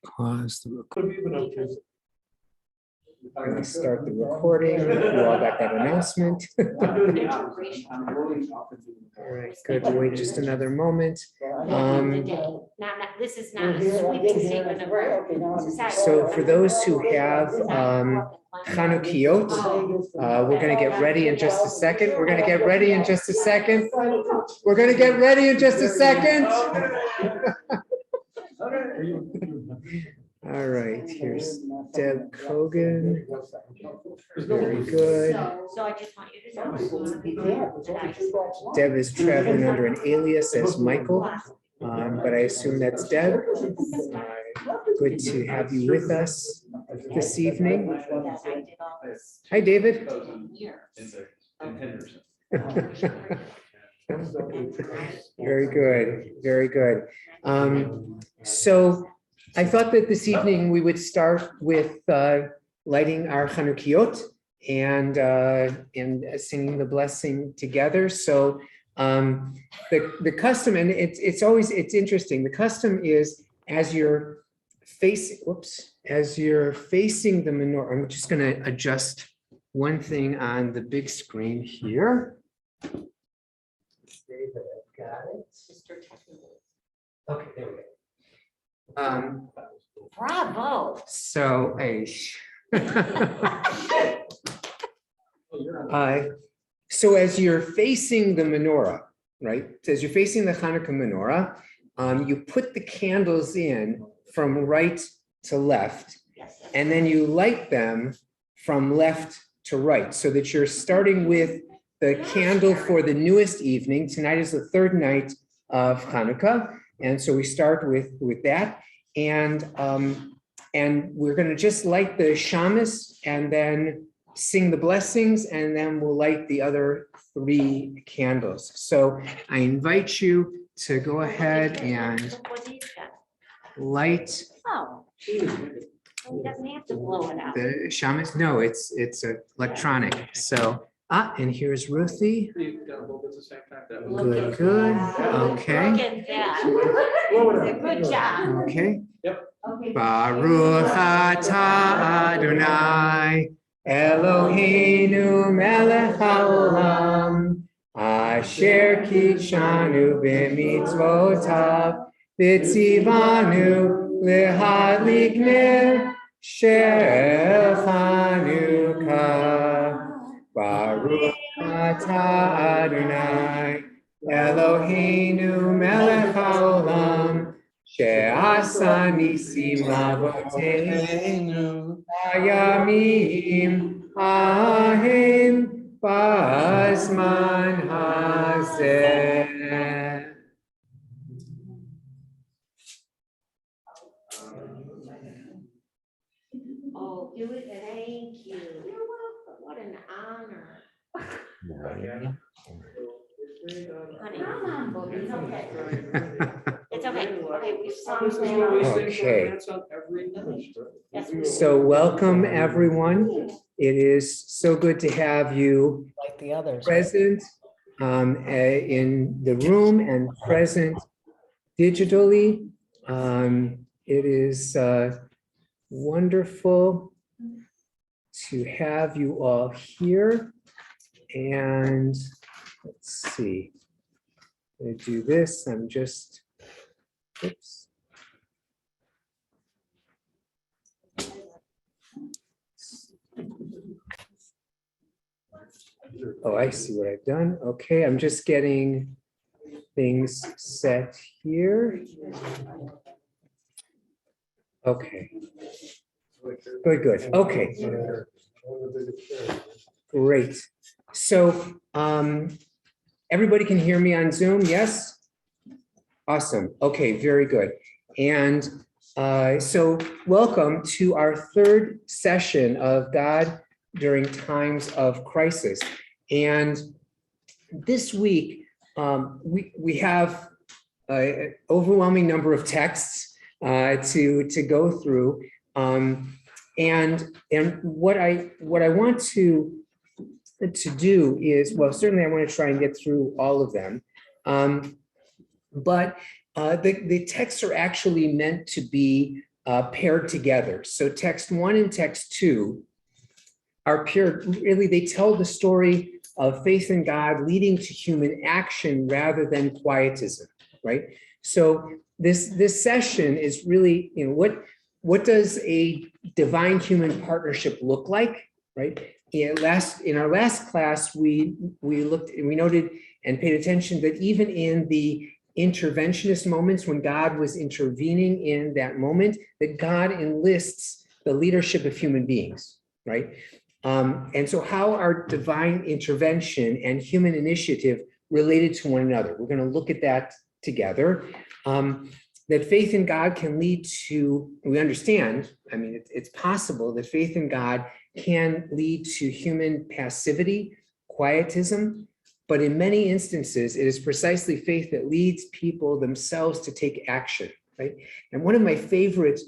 Pause the recording. Start the recording. You all got that announcement. All right, good. We'll wait just another moment. This is not a sweeping statement of society. So for those who have Chanukiyot, we're going to get ready in just a second. We're going to get ready in just a second. We're going to get ready in just a second. All right, here's Deb Kogan. Very good. So I just want you to know. Deb is traveling under an alias as Michael, but I assume that's Deb. Good to have you with us this evening. Hi, David. Very good, very good. So I thought that this evening we would start with lighting our Chanukiyot and singing the blessing together. So the custom, and it's interesting. The custom is as you're facing the menorah. I'm just going to adjust one thing on the big screen here. David, I've got it. Okay, there we go. Bravo. So so as you're facing the menorah, right? So as you're facing the Hanukkah menorah, you put the candles in from right to left, and then you light them from left to right, so that you're starting with the candle for the newest evening. Tonight is the third night of Hanukkah, and so we start with that, and we're going to just light the shamas and then sing the blessings, and then we'll light the other 3 candles. So I invite you to go ahead and light. Oh, he doesn't have to blow it out. The shamas. No, it's electronic. So and here's Ruthie. Good, good. Okay. Look at that. Good job. Okay. Yep. Baruch atah Adonai Eloheinu melech haolam asher kidshanu b'mitzvotav v'tzivanu lehadlik ner shel Chanukah. Baruch atah Adonai Eloheinu melech haolam she'asa nisim lavoteinu hayamim ahem bazman hazeh. Oh, do it. Thank you. You're welcome. What an honor. Honey, it's okay. It's okay. Okay, we saw Okay. So welcome, everyone. It is so good to have you Like the others. present in the room and present digitally. It is wonderful to have you all here. And let's see. I'm going to do this. I'm just, oops. Oh, I see what I've done. Okay, I'm just getting things set here. Okay. Good, good. Okay. Great. So everybody can hear me on Zoom, yes? Awesome. Okay, very good. And so welcome to our 3rd session of God during times of crisis. And this week, we have an overwhelming number of texts to go through. And what I want to do is, well, certainly I want to try and get through all of them. But the texts are actually meant to be paired together. So text 1 and text 2 are paired. Really, they tell the story of faith in God leading to human action rather than quietism, right? So this session is really, what does a divine human partnership look like, right? In our last class, we noted and paid attention that even in the interventionist moments when God was intervening in that moment, that God enlists the leadership of human beings, right? And so how are divine intervention and human initiative related to one another? We're going to look at that together. That faith in God can lead to, we understand, I mean, it's possible that faith in God can lead to human passivity, quietism, but in many instances, it is precisely faith that leads people themselves to take action, right? And one of my favorite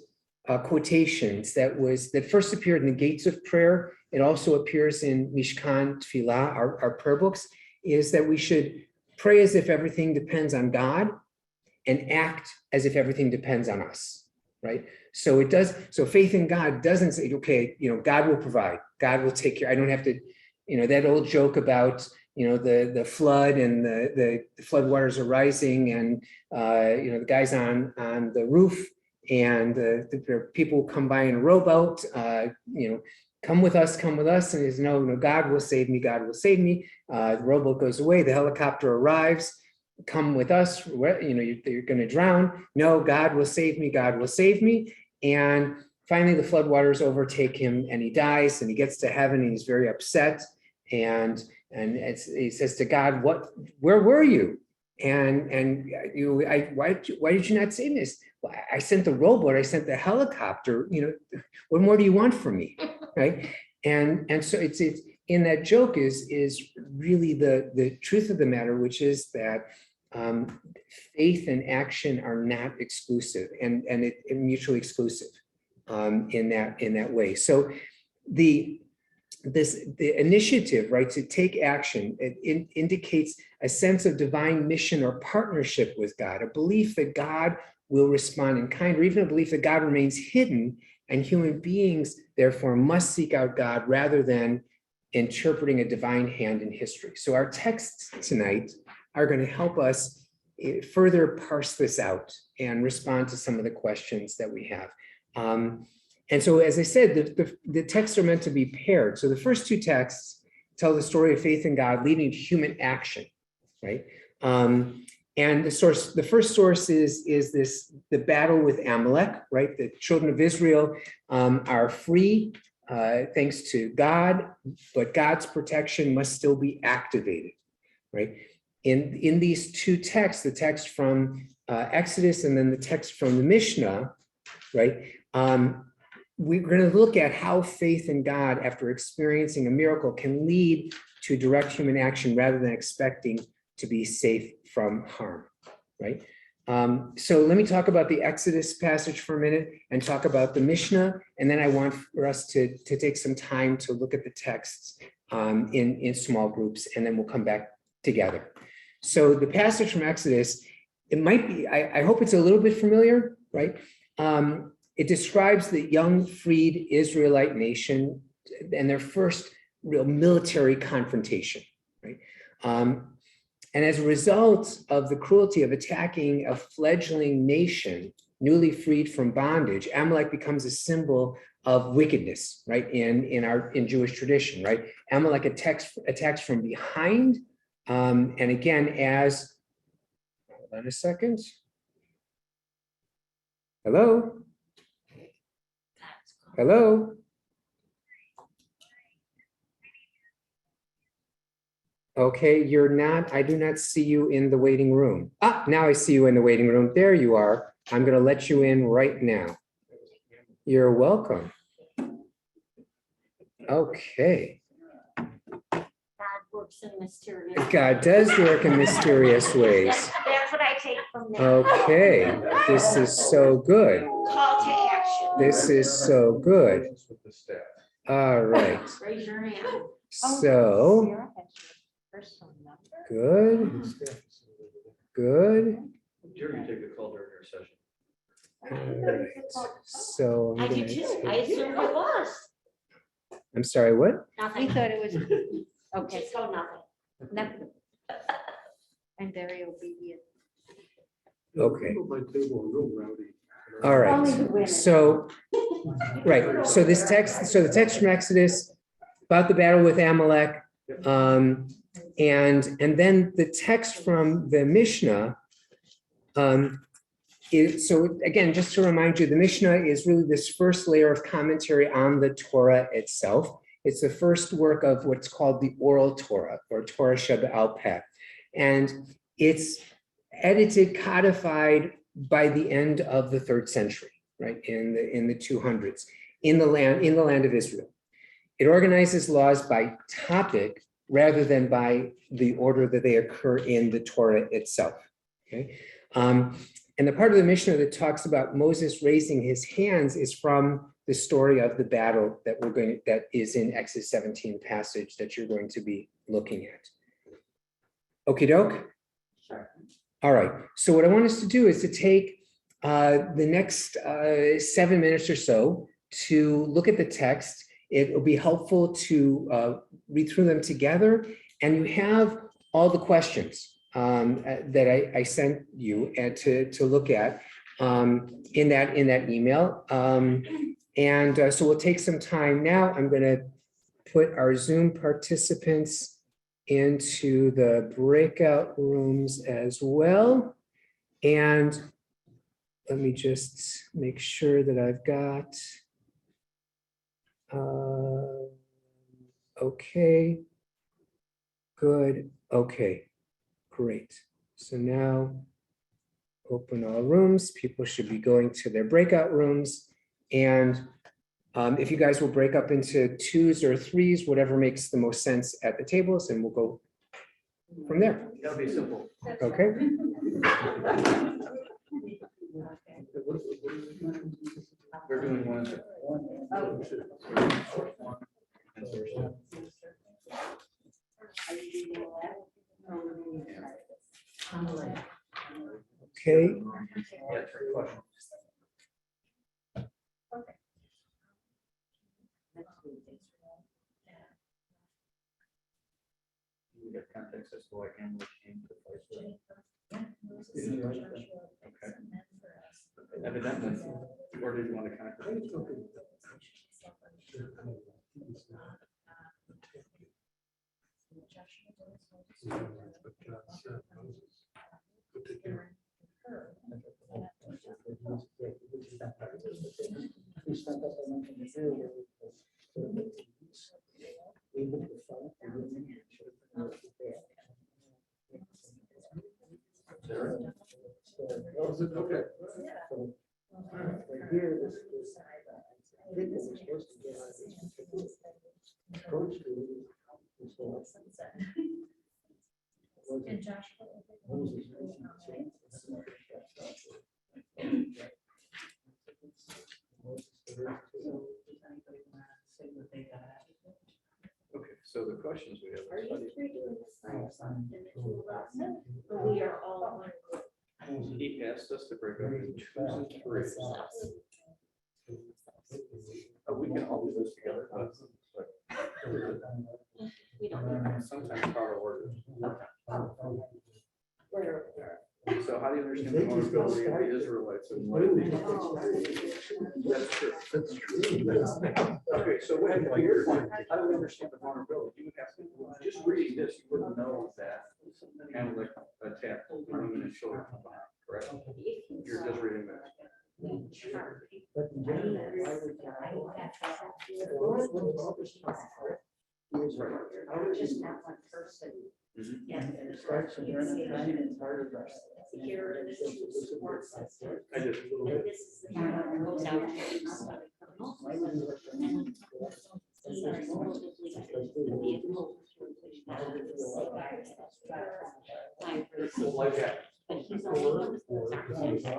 quotations that first appeared in the Gates of Prayer, it also appears in Mishkan Tefillah, our prayer books, is that we should pray as if everything depends on God and act as if everything depends on us, right? So faith in God doesn't say, okay, God will provide, God will take care. I don't have to, that old joke about, the flood and the flood waters are rising and, the guys on the roof and the people come by in a rowboat, come with us. And there's no, God will save me, God will save me. The rowboat goes away, the helicopter arrives, come with us, you're going to drown. No, God will save me, God will save me. And finally the floodwaters overtake him and he dies and he gets to heaven and he's very upset. And he says to God, where were you? And why did you not save me? Well, I sent the rowboat, I sent the helicopter, what more do you want from me? Right. And so it's in that joke is really the truth of the matter, which is that faith and action are not exclusive and it mutually exclusive in that way. So the initiative, right, to take action, it indicates a sense of divine mission or partnership with God, a belief that God will respond in kind, or even a belief that God remains hidden and human beings therefore must seek out God rather than interpreting a divine hand in history. So our texts tonight are going to help us further parse this out and respond to some of the questions that we have. And so, as I said, the texts are meant to be paired. So the first two texts tell the story of faith in God leading to human action, right? And the first source is the battle with Amalek, right? The children of Israel are free thanks to God, but God's protection must still be activated, right? In these two texts, the text from Exodus and then the text from the Mishnah, right? We're going to look at how faith in God after experiencing a miracle can lead to direct human action rather than expecting to be safe from harm, right? So let me talk about the Exodus passage for a minute and talk about the Mishnah, and then I want for us to take some time to look at the texts in small groups, and then we'll come back together. So the passage from Exodus, it might be, I hope it's a little bit familiar, right? It describes the young freed Israelite nation and their first real military confrontation, right? And as a result of the cruelty of attacking a fledgling nation newly freed from bondage, Amalek becomes a symbol of wickedness, right? In Jewish tradition, right? Amalek attacks from behind, and again, hold on a second. Hello. Hello. Okay, I do not see you in the waiting room. Now I see you in the waiting room. There you are. I'm going to let you in right now. You're welcome. Okay. God works in mysterious ways. God does work in mysterious ways. That's what I take from that. Okay, this is so good. Call to action. This is so good. All right. Raise your hand. So, good. Good. Jerry, take the call during your session. All right. So I I'm do gonna too. I take- assumed it was. I'm sorry, what? We Nothing. thought it was, okay, Just go nothing. nothing. I'm very obedient. Okay. My table real rowdy. All Only the right. women. So, right. So this text, so the text from Exodus about the battle with Amalek. And then the text from the Mishnah. So again, just to remind you, the Mishnah is really this first layer of commentary on the Torah itself. It's the first work of what's called the oral Torah or Torah Sheba'al Peh. And it's edited, codified by the end of the 3rd century, right? In the 200s, in the land of Israel. It organizes laws by topic rather than by the order that they occur in the Torah itself. Okay. And the part of the Mishnah that talks about Moses raising his hands is from the story of the battle that is in Exodus 17 passage that you're going to be looking at. Okie doke? Sure. All right. So what I want us to do is to take the next 7 minutes or so to look at the text. It will be helpful to read through them together, and you have all the questions that I sent you and to look at in that email. So we'll take some time now. I'm going to put our Zoom participants into the breakout rooms as well. And let me just make sure that I've got, okay, good, okay, great. So now open all rooms. People should be going to their breakout rooms. And if you guys will break up into 2s or 3s, whatever makes the most sense at the tables, and we'll go from there. That'll be simple. Okay. We're doing one. Okay. Yeah, trick question. You get context as to why Amalek came to fight. Okay. Evidently, or did you want to conquer? Okay. Okay, so the questions we have. Are you three doing this by yourself? And the 2 of us? Or we are all one group? He asked us to break up into 2s and 3s. We can all do this together, but We don't need sometimes power orders. Where? So how do you understand the vulnerability of the Israelites and why they? That's true. That's true. Okay, so what how do we understand the vulnerability? You would have to, just reading this, you wouldn't know that Amalek attacked the women and children, correct? You're just reading that. Just not one person. Mhm. Yeah. Here it is, 2 support systems. I did. And this is the one that goes out to he supposedly the vehicle Like that. but he's only one that's not.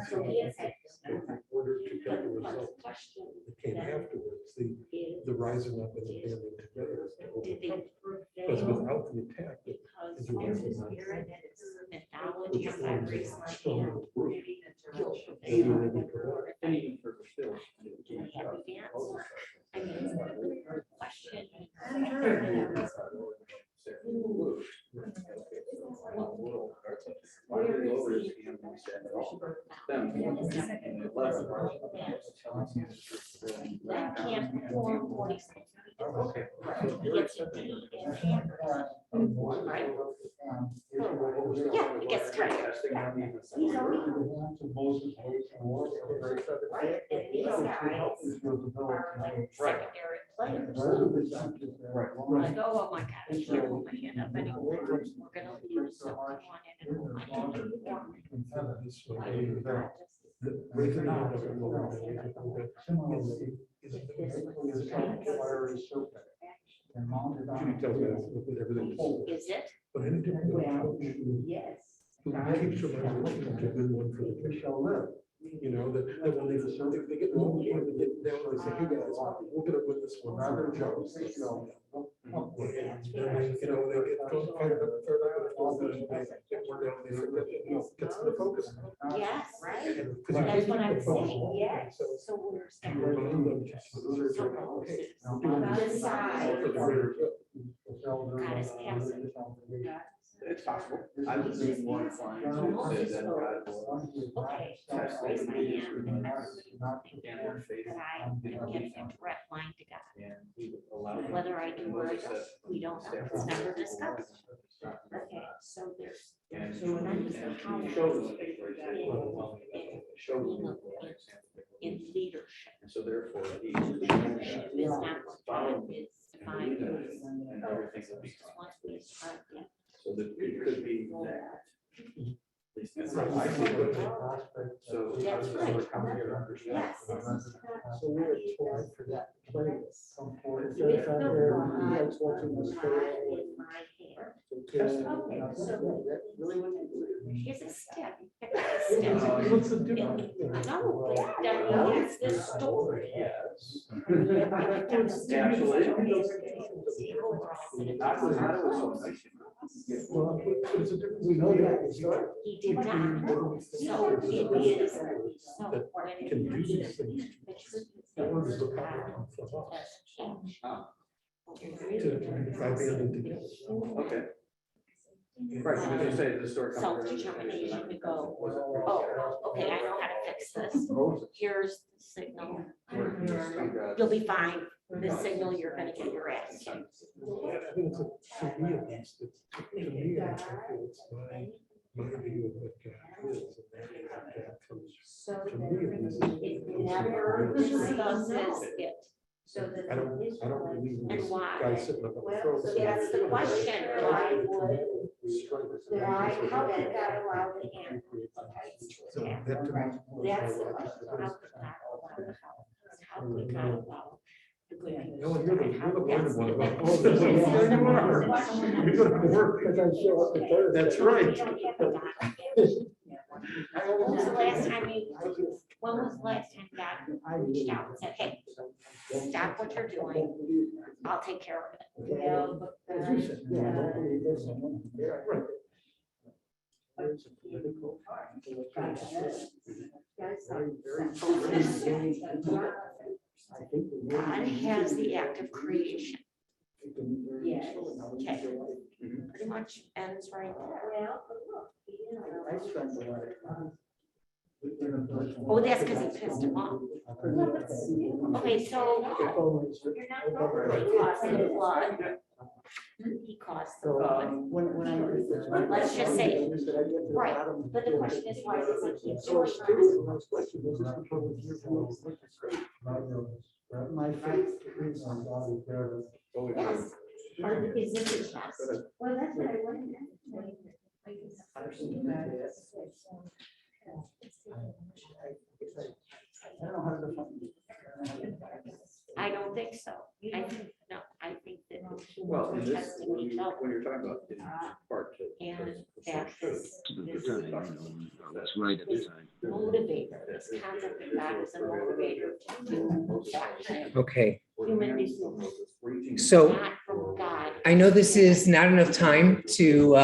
So he has had In order to get the result question. that came afterwards, the rising up and the banding together. Did they Because prevail? without the attack, Because Israel there's would a not spirit that is mythology which of forms a vibration. stronger group. You'll That prevail. we will be prepared. Any further still. I mean, question. Why did they lower his hand when he said it all? Them, and the left. That can't perform what he's. Okay. He gets a D in hand. Right? Yeah, it gets tired. He's already. Right, and these guys are like secondary players. Like, oh my God, I can't hold my hand up anymore. We're gonna lose, so I want it and hold my hand up. This way, the reason I don't know Judy tells me that everything is. Is it? But in a different way. Yes. Keep your mind a good one for the future. You know, that when they get low, when they get down, they say, hey guys, we're gonna win this one. Rather than jump. And then they, you know, they get fired up, and we're down there, you know, gets them to focus. Yes, right? Because you That's can't what keep I'm the focus. saying, yes. So So we're you remind them just. So this side got his passive. It's possible. I was even more inclined to say that God will Okay, so I raise my hand and everybody and their faith. that I am giving a direct line to God. And he would allow them. Whether I do or I don't, we don't know. It's never discussed. Okay, so there's. And So then you say how show them. Show them. in leadership. And so therefore, he. Leadership is not what God is defined as. And everything will be. Once we start that. So that it could be that. At least that's how I see it. So. That's right. Yes. So we're trying for that place. With the one in my hand. Okay, so here's a step. What's the difference? No, that's the story. Yes. Well, it's a difference. We know that, it's not. He did not. So it is. So That when can do these things. the truth is That one is the God problem for us. doesn't change. To try banding together. Okay. Right, because you say the story. Self-determination to go, oh, okay, I know how to fix this. Here's the signal. You'll be fine. The signal, you're gonna get your ass kicked. Yeah, I think it's for me at least, to me, I think it's my view of what God is. And that is that God comes, to me at least. It never discusses it. I don't believe in And this why? guy sitting up on the throne. So that's the question, why would, Why, how did God allow the hand? So that to me. That's the question, how could God allow the house? How could God allow the good people? No, you're the blind one about all That's this. the You're gonna work. Because I show up at Thursday. That's right. When was the last time God reached out and said, hey, stop what you're doing, I'll take care of it? As you said, yeah, don't believe this and that. Right. There's a political. I think the word- God has the act of creation. Yes. Okay. Pretty much ends right there. I spent a lot of time. Oh, that's because he pissed him off. Okay, so you're not he caused the flood. He caused the flood. When I. read this, my- Let's just say- I said, I get to the Right, bottom. but the question is, why does he keep So doing it's this? true, the next question is, is because of your view. My faith is on God is there. Yes. Or is this a test? Well, that's what I wanted. I don't know how to define. I don't think so. I think, no, I think that Well, in humans this, are testing each other. when you're talking about getting part two. And that's- that's At the time, you know, that's right at the time. motivator, this concept of God is a motivator to do action. Okay, Human beings. so Not from God. I know this is not enough time to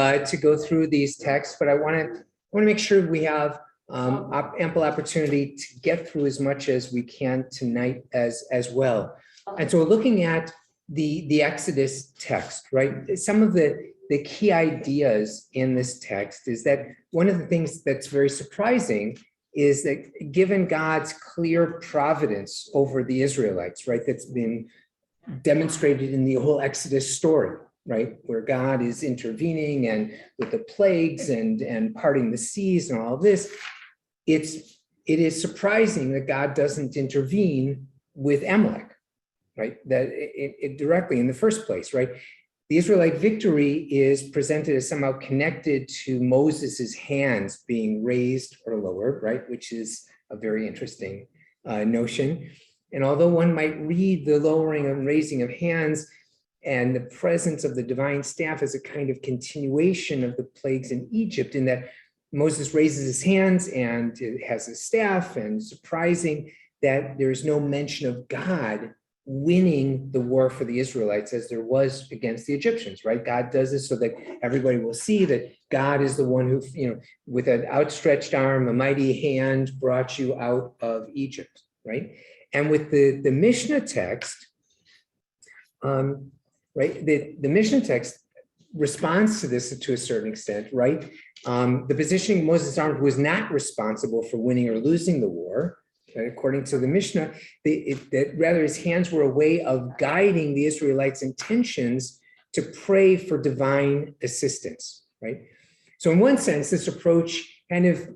go through these texts, but I want to make sure we have ample opportunity to get through as much as we can tonight as well. And so we're looking at the Exodus text, right? Some of the key ideas in this text is that one of the things that's very surprising is that given God's clear providence over the Israelites, right, that's been demonstrated in the whole Exodus story, right, where God is intervening and with the plagues and parting the seas and all of this, it is surprising that God doesn't intervene with Amalek, right, that it directly in the first place, right? The Israelite victory is presented as somehow connected to Moses's hands being raised or lowered, right, which is a very interesting notion. And although one might read the lowering and raising of hands and the presence of the divine staff as a kind of continuation of the plagues in Egypt, in that Moses raises his hands and it has a staff, and surprising that there's no mention of God winning the war for the Israelites as there was against the Egyptians, right? God does this so that everybody will see that God is the one who, with an outstretched arm, a mighty hand brought you out of Egypt, right? And with the Mishnah text, right, the Mishnah text responds to this to a certain extent, right? The positioning of Moses' arm was not responsible for winning or losing the war. Right? According to the Mishnah, that rather his hands were a way of guiding the Israelites' intentions to pray for divine assistance, right? So in one sense, this approach kind of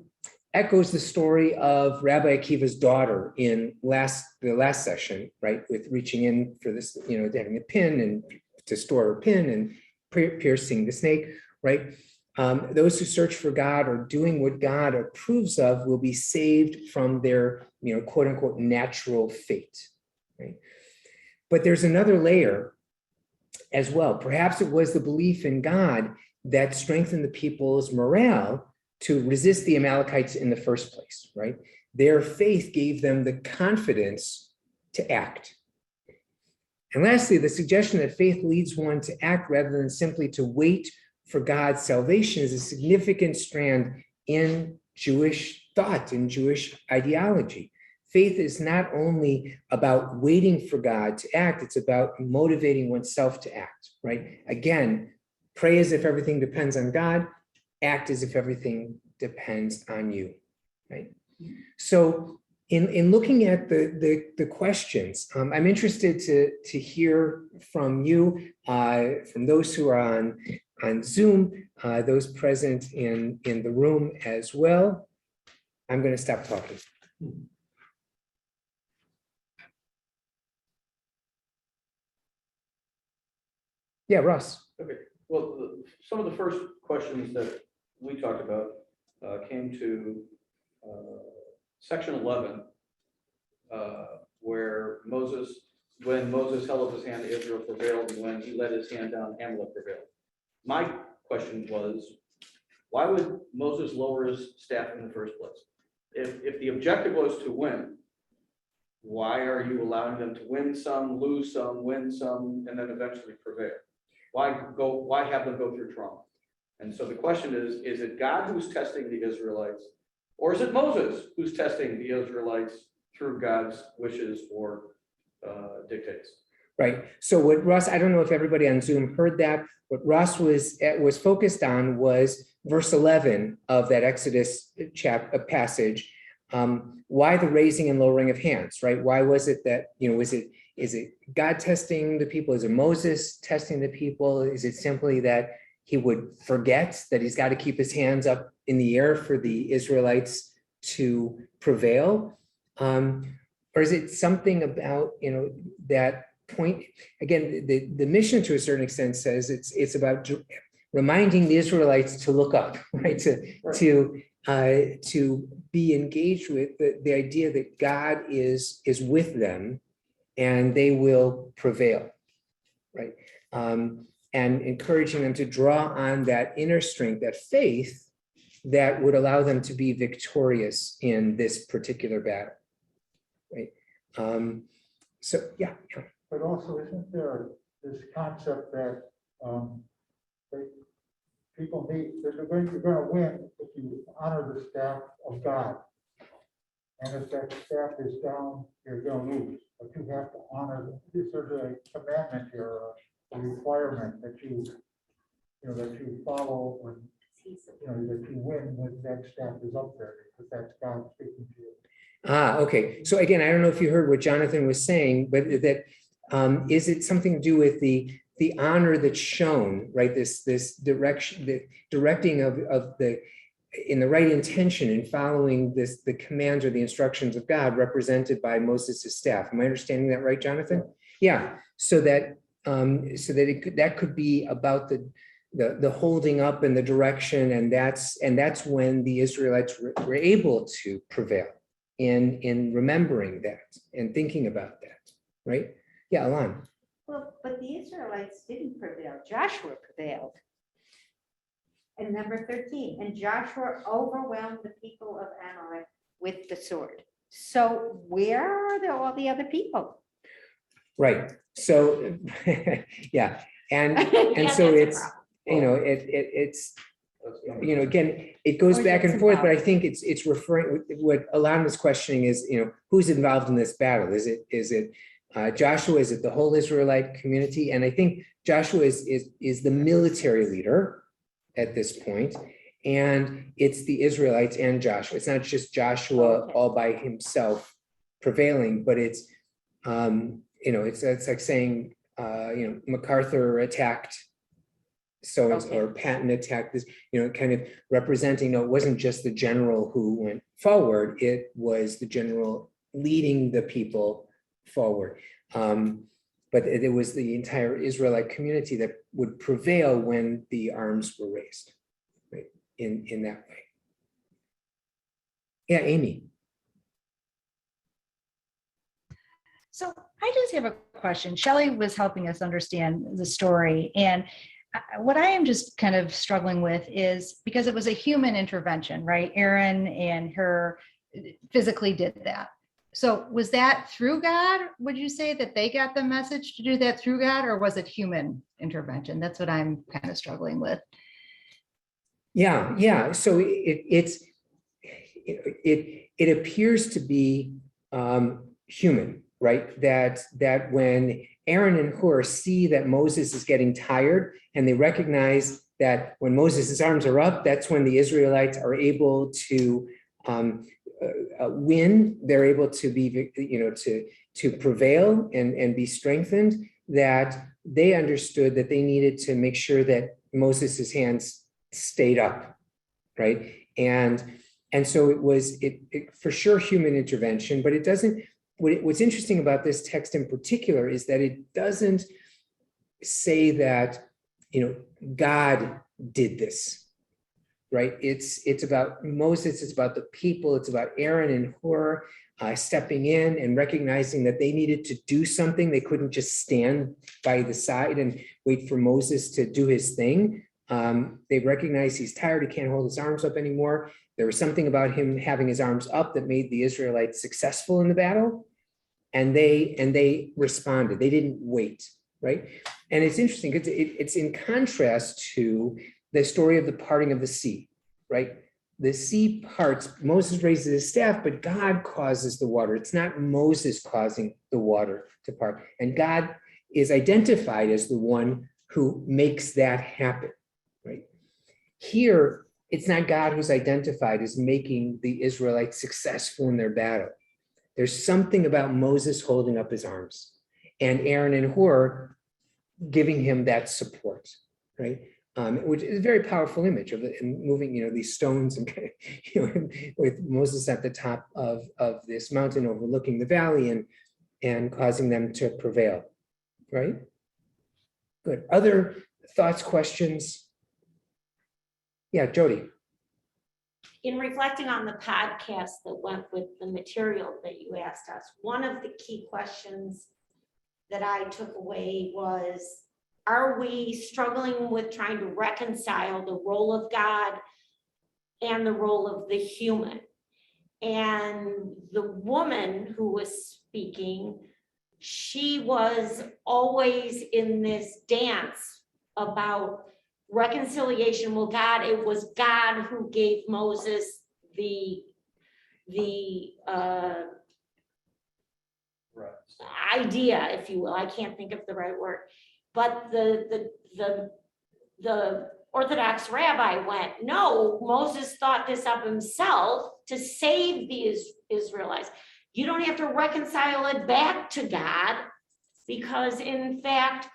echoes the story of Rabbi Akiva's daughter in the last session, right? With reaching in for this, having a pin and to store her pin and piercing the snake, right? Those who search for God or doing what God approves of will be saved from their, quote unquote, natural fate, right? But there's another layer as well. Perhaps it was the belief in God that strengthened the people's morale to resist the Amalekites in the first place, right? Their faith gave them the confidence to act. And lastly, the suggestion that faith leads one to act rather than simply to wait for God's salvation is a significant strand in Jewish thought, in Jewish ideology. Faith is not only about waiting for God to act, it's about motivating oneself to act, right? Again, pray as if everything depends on God, act as if everything depends on you, right? So in looking at the questions, I'm interested to hear from you, from those who are on Zoom, those present in the room as well. I'm going to stop talking. Yeah, Russ. Okay, well, some of the first questions that we talked about came to section 11, where when Moses held up his hand, Israel prevailed, and when he let his hand down, Amalek prevailed. My question was, why would Moses lower his staff in the first place? If the objective was to win, why are you allowing them to win some, lose some, win some, and then eventually prevail? Why have them go through trauma? And so the question is it God who's testing the Israelites, or is it Moses who's testing the Israelites through God's wishes or dictates? Right. So what Russ, I don't know if everybody on Zoom heard that. What Russ was focused on was verse 11 of that Exodus passage. Why the raising and lowering of hands, right? Why was it that, is it God testing the people? Is it Moses testing the people? Is it simply that he would forget that he's got to keep his hands up in the air for the Israelites to prevail? Or is it something about, that point? Again, the mission to a certain extent says it's about reminding the Israelites to look up, right? To be engaged with the idea that God is with them and they will prevail, right? And encouraging them to draw on that inner strength, that faith that would allow them to be victorious in this particular battle, right? So, yeah. But also, isn't there this concept that people need, you're gonna win if you honor the staff of God. And if that staff is down, you're gonna lose, but you have to honor, there's a commandment here, a requirement that that you follow when, that you win when that staff is up there, because that's God speaking to you. Ah, okay. So again, I don't know if you heard what Jonathan was saying, but that is it something to do with the honor that's shown, right? This direction, the directing of the in the right intention in following the commands or the instructions of God represented by Moses' staff. Am I understanding that right, Jonathan? Yeah. So that that could be about the holding up and the direction, and that's when the Israelites were able to prevail in remembering that and thinking about that, right? Yeah, Alon. Well, but the Israelites didn't prevail. Joshua prevailed. And number 13, and Joshua overwhelmed the people of Amalek with the sword. So where are all the other people? Right. So yeah, and so it's it's again, it goes Or back is it and forth, but I symbolic? think it's referring, what Alon was questioning is, who's involved in this battle? Is it Joshua? Is it the whole Israelite community? And I think Joshua is the military leader at this point, and it's the Israelites and Joshua. It's not just Joshua Okay. all by himself prevailing, but it's it's like saying MacArthur attacked so-and-so, or Patton attacked this, kind of representing, it wasn't just the general who went forward, it was the general leading the people forward. But it was the entire Israelite community that would prevail when the arms were raised, right, in that way. Yeah, Amy. So I just have a question. Shelley was helping us understand the story. And what I am just kind of struggling with is, because it was a human intervention, right? Aaron and her physically did that. So was that through God? Would you say that they got the message to do that through God, or was it human intervention? That's what I'm kind of struggling with. Yeah. So it appears to be human, right? That when Aaron and Hur see that Moses is getting tired, and they recognize that when Moses' arms are up, that's when the Israelites are able to win. They're able to be, to prevail and be strengthened. That they understood that they needed to make sure that Moses' hands stayed up, right? And so it was for sure human intervention, but it doesn't. What's interesting about this text in particular is that it doesn't say that God did this, right? It's about Moses, it's about the people, it's about Aaron and Hur stepping in and recognizing that they needed to do something. They couldn't just stand by the side and wait for Moses to do his thing. They recognize he's tired, he can't hold his arms up anymore. There was something about him having his arms up that made the Israelites successful in the battle. And they responded, they didn't wait, right? And it's interesting because it's in contrast to the story of the parting of the sea, right? The sea parts, Moses raises his staff, but God causes the water. It's not Moses causing the water to part. And God is identified as the one who makes that happen, right? Here, it's not God who's identified as making the Israelites successful in their battle. There's something about Moses holding up his arms and Aaron and Hur giving him that support, right? Which is a very powerful image of it, and moving, these stones and, with Moses at the top of this mountain overlooking the valley and causing them to prevail, right? Good. Other thoughts, questions? Yeah, Jody. In reflecting on the podcast that went with the material that you asked us, one of the key questions that I took away was, are we struggling with trying to reconcile the role of God and the role of the human? And the woman who was speaking, she was always in this dance about reconciliation, well, God, it was God who gave Moses the idea, if you will. I can't think of the right word, but the Orthodox rabbi went, no, Moses thought this up himself to save the Israelites. You don't have to reconcile it back to God, because in fact,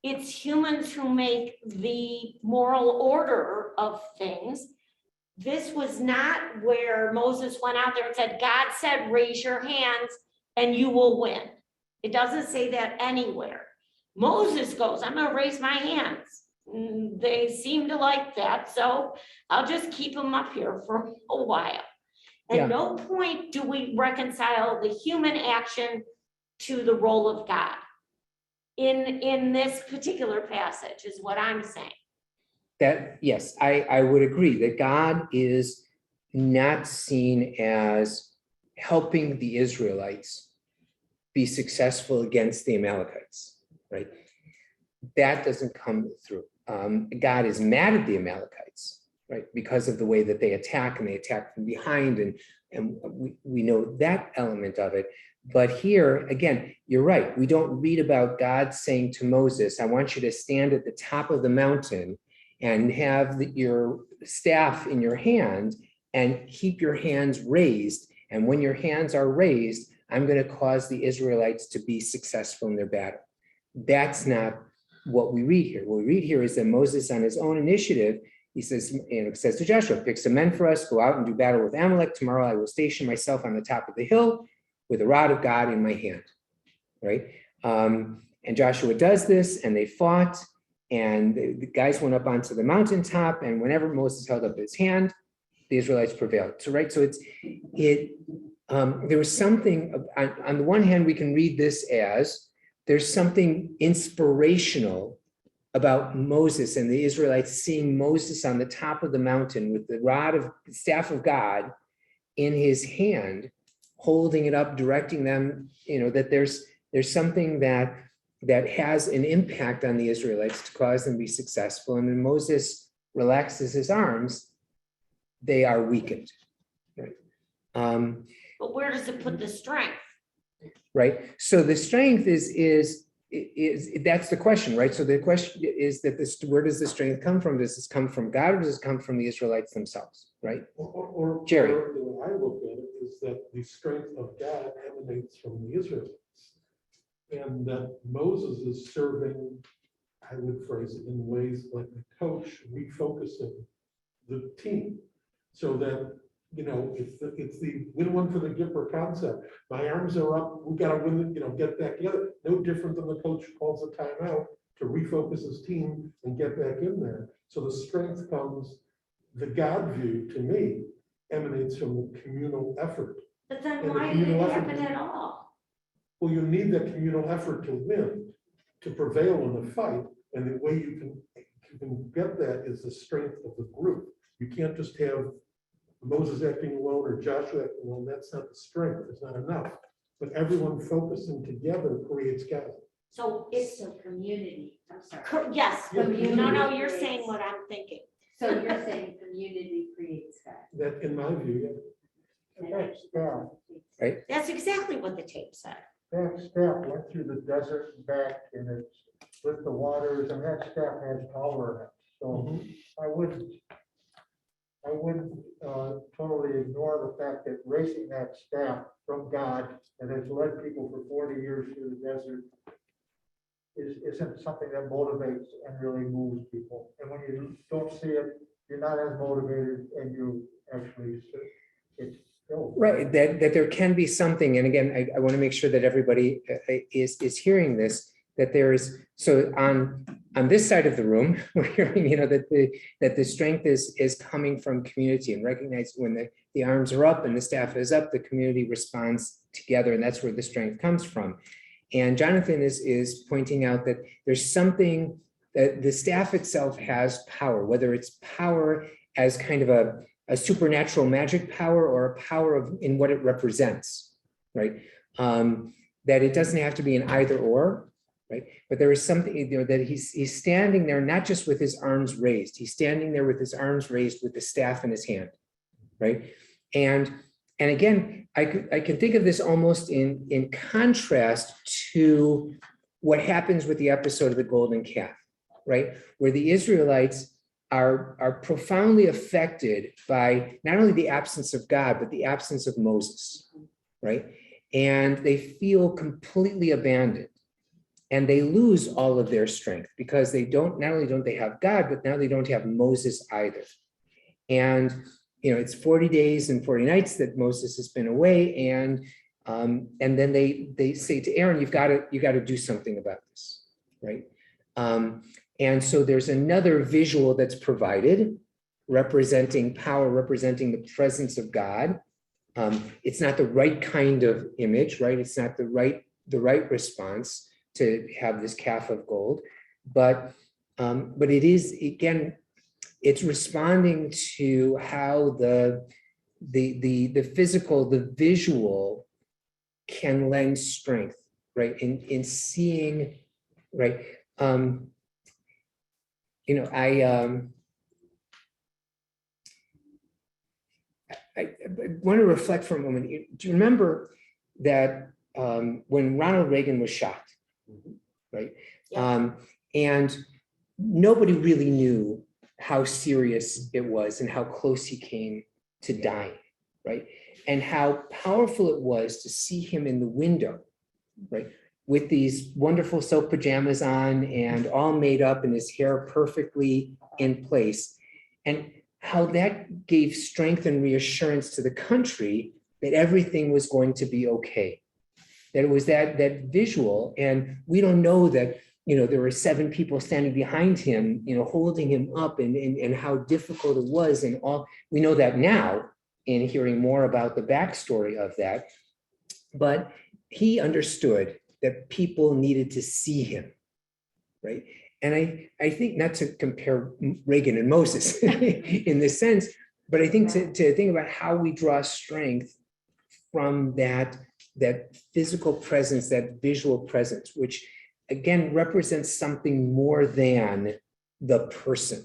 it's humans who make the moral order of things. This was not where Moses went out there and said, God said, raise your hands and you will win. It doesn't say that anywhere. Moses goes, I'm gonna raise my hands. They seem to like that, so I'll just keep them up here for a while. Yeah. At no point do we reconcile the human action to the role of God. In this particular passage is what I'm saying. That, yes, I would agree that God is not seen as helping the Israelites be successful against the Amalekites, right? That doesn't come through. God is mad at the Amalekites, right? Because of the way that they attack, and they attack from behind, and we know that element of it. But here, again, you're right. We don't read about God saying to Moses, I want you to stand at the top of the mountain and have your staff in your hand and keep your hands raised. And when your hands are raised, I'm going to cause the Israelites to be successful in their battle. That's not what we read here. What we read here is that Moses, on his own initiative, he says, says to Joshua, pick some men for us, go out and do battle with Amalek. Tomorrow I will station myself on the top of the hill with the rod of God in my hand, right? And Joshua does this, and they fought, and the guys went up onto the mountaintop, and whenever Moses held up his hand, the Israelites prevailed. So, right, so there was something, on the one hand, we can read this as there's something inspirational about Moses and the Israelites seeing Moses on the top of the mountain with the staff of God in his hand, holding it up, directing them, that there's something that has an impact on the Israelites to cause them to be successful. And when Moses relaxes his arms, they are weakened. Right? But where does it put the strength? Right. So the strength is that's the question, right? So the question is that where does the strength come from? Does this come from God, or does it come from the Israelites themselves? Right. Or Jerry. the way I look at it is that the strength of God emanates from the Israelites. And that Moses is serving, I would phrase it in ways like a coach refocusing the team, so that, it's the win one for the Gipper concept. My arms are up, we got to win, get back together. No different than the coach calls a timeout to refocus his team and get back in there. So the strength comes, the God view to me emanates from the communal effort. But then And the why did it communal happen effort- at all? Well, you need that communal effort to win, to prevail in the fight. And the way you can get that is the strength of the group. You can't just have Moses acting alone or Joshua acting alone. That's not the strength. It's not enough. But everyone focusing together creates God. So it's So community, I'm sorry. yes. Yeah, No, you're saying what I'm thinking. So you're saying community creates God. That, in my view, yeah. And that staff, Right. That's exactly what the tape said. that staff went through the desert and back, and it's with the waters, and that staff has power in it. So I wouldn't totally ignore the fact that raising that staff from God that has led people for 40 years through the desert isn't something that motivates and really moves people. And when you don't see it, you're not as motivated, and you actually, it's still. Right, that there can be something, and again, I want to make sure that everybody is hearing this, that there is, so on this side of the room, we're hearing, that the strength is coming from community, and recognize when the arms are up and the staff is up, the community responds together, and that's where the strength comes from. And Jonathan is pointing out that there's something that the staff itself has power, whether it's power as kind of a supernatural magic power, or a power in what it represents, right? That it doesn't have to be an either or, right? But there is something, that he's standing there, not just with his arms raised, he's standing there with his arms raised with the staff in his hand, right? And again, I can think of this almost in contrast to what happens with the episode of the golden calf, right? Where the Israelites are profoundly affected by not only the absence of God, but the absence of Moses, right? And they feel completely abandoned. And they lose all of their strength because they not only don't they have God, but now they don't have Moses either. And it's 40 days and 40 nights that Moses has been away, and then they say to Aaron, "You got to do something about this," right? And so there's another visual that's provided, representing power, representing the presence of God. It's not the right kind of image, right? It's not the right response to have this calf of gold, but it is, again, it's responding to how the physical, the visual can lend strength, right? In seeing, right? I want to reflect for a moment. Do you remember that when Ronald Reagan was shot, right? And nobody really knew how serious it was and how close he came to dying, right? And how powerful it was to see him in the window, right? With these wonderful silk pajamas on and all made up and his hair perfectly in place. And how that gave strength and reassurance to the country that everything was going to be okay. That it was that visual, and we don't know that, there were 7 people standing behind him, holding him up, and how difficult it was, and all. We know that now in hearing more about the backstory of that, but he understood that people needed to see him, right? And I think, not to compare Reagan and Moses in this sense, but I think to think about how we draw strength from that physical presence, that visual presence, which again represents something more than the person,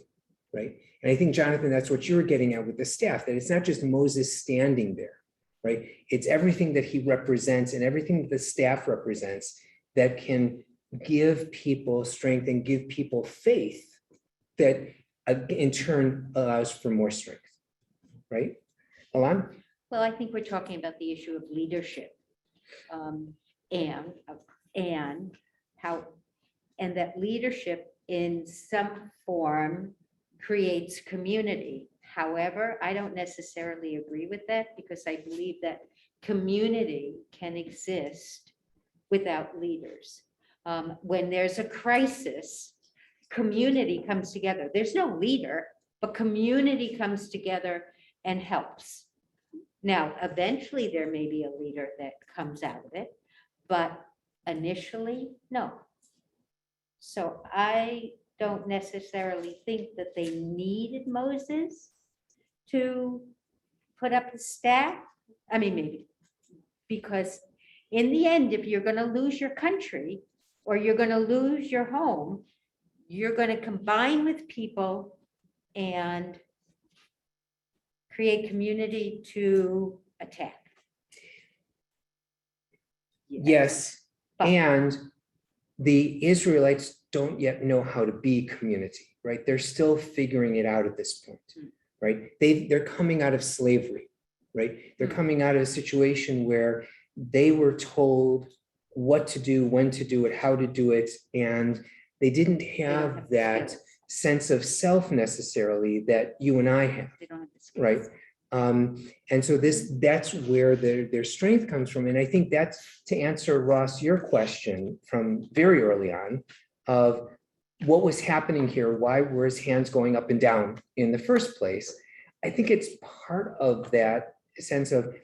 right? And I think, Jonathan, that's what you were getting at with the staff, that it's not just Moses standing there, right? It's everything that he represents and everything that the staff represents that can give people strength and give people faith that in turn allows for more strength, right? Alon? Well, I think we're talking about the issue of leadership, and that leadership in some form creates community. However, I don't necessarily agree with that, because I believe that community can exist without leaders. When there's a crisis, community comes together. There's no leader, but community comes together and helps. Now, eventually there may be a leader that comes out of it, but initially, no. So I don't necessarily think that they needed Moses to put up the staff. I mean, maybe, because in the end, if you're going to lose your country or you're going to lose your home, you're going to combine with people and create community to attack. Yes, But- and the Israelites don't yet know how to be community, right? They're still figuring it out at this point, right? They're coming out of slavery, right? They're coming out of a situation where they were told what to do, when to do it, how to do it, and they didn't have that skills. sense of self necessarily that you and I have, They don't have the skills. right? And so that's where their strength comes from. And I think that's to answer, Ross, your question from very early on of what was happening here, why were his hands going up and down in the first place. I think it's part of that sense of,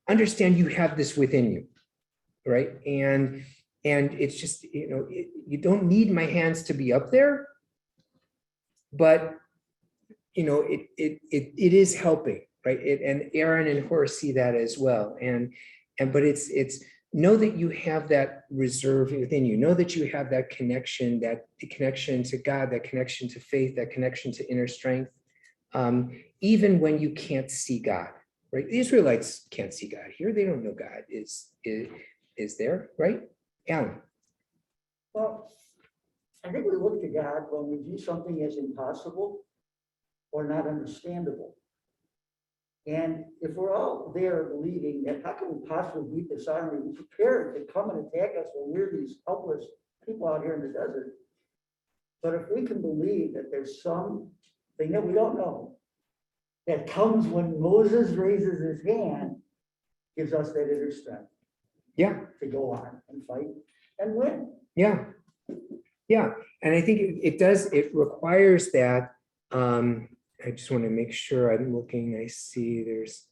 understand you have this within you, right? And it's just, you don't need my hands to be up there, but it is helping, right? And Aaron and Horace see that as well. But it's know that you have that reserve within you. Know that you have that connection to God, that connection to faith, that connection to inner strength, even when you can't see God. Right? The Israelites can't see God. Here, they don't know God is there, right? Alan. Well, I think we look to God when we view something as impossible or not understandable. And if we're all there believing that how can we possibly beat this army who's prepared to come and attack us when we're these helpless people out here in the desert? But if we can believe that there's something that we don't know that comes when Moses raises his hand, gives us that inner strength. Yeah. To go on and fight and win. Yeah. Yeah. And I think it requires that. I just want to make sure I'm looking, I see there's,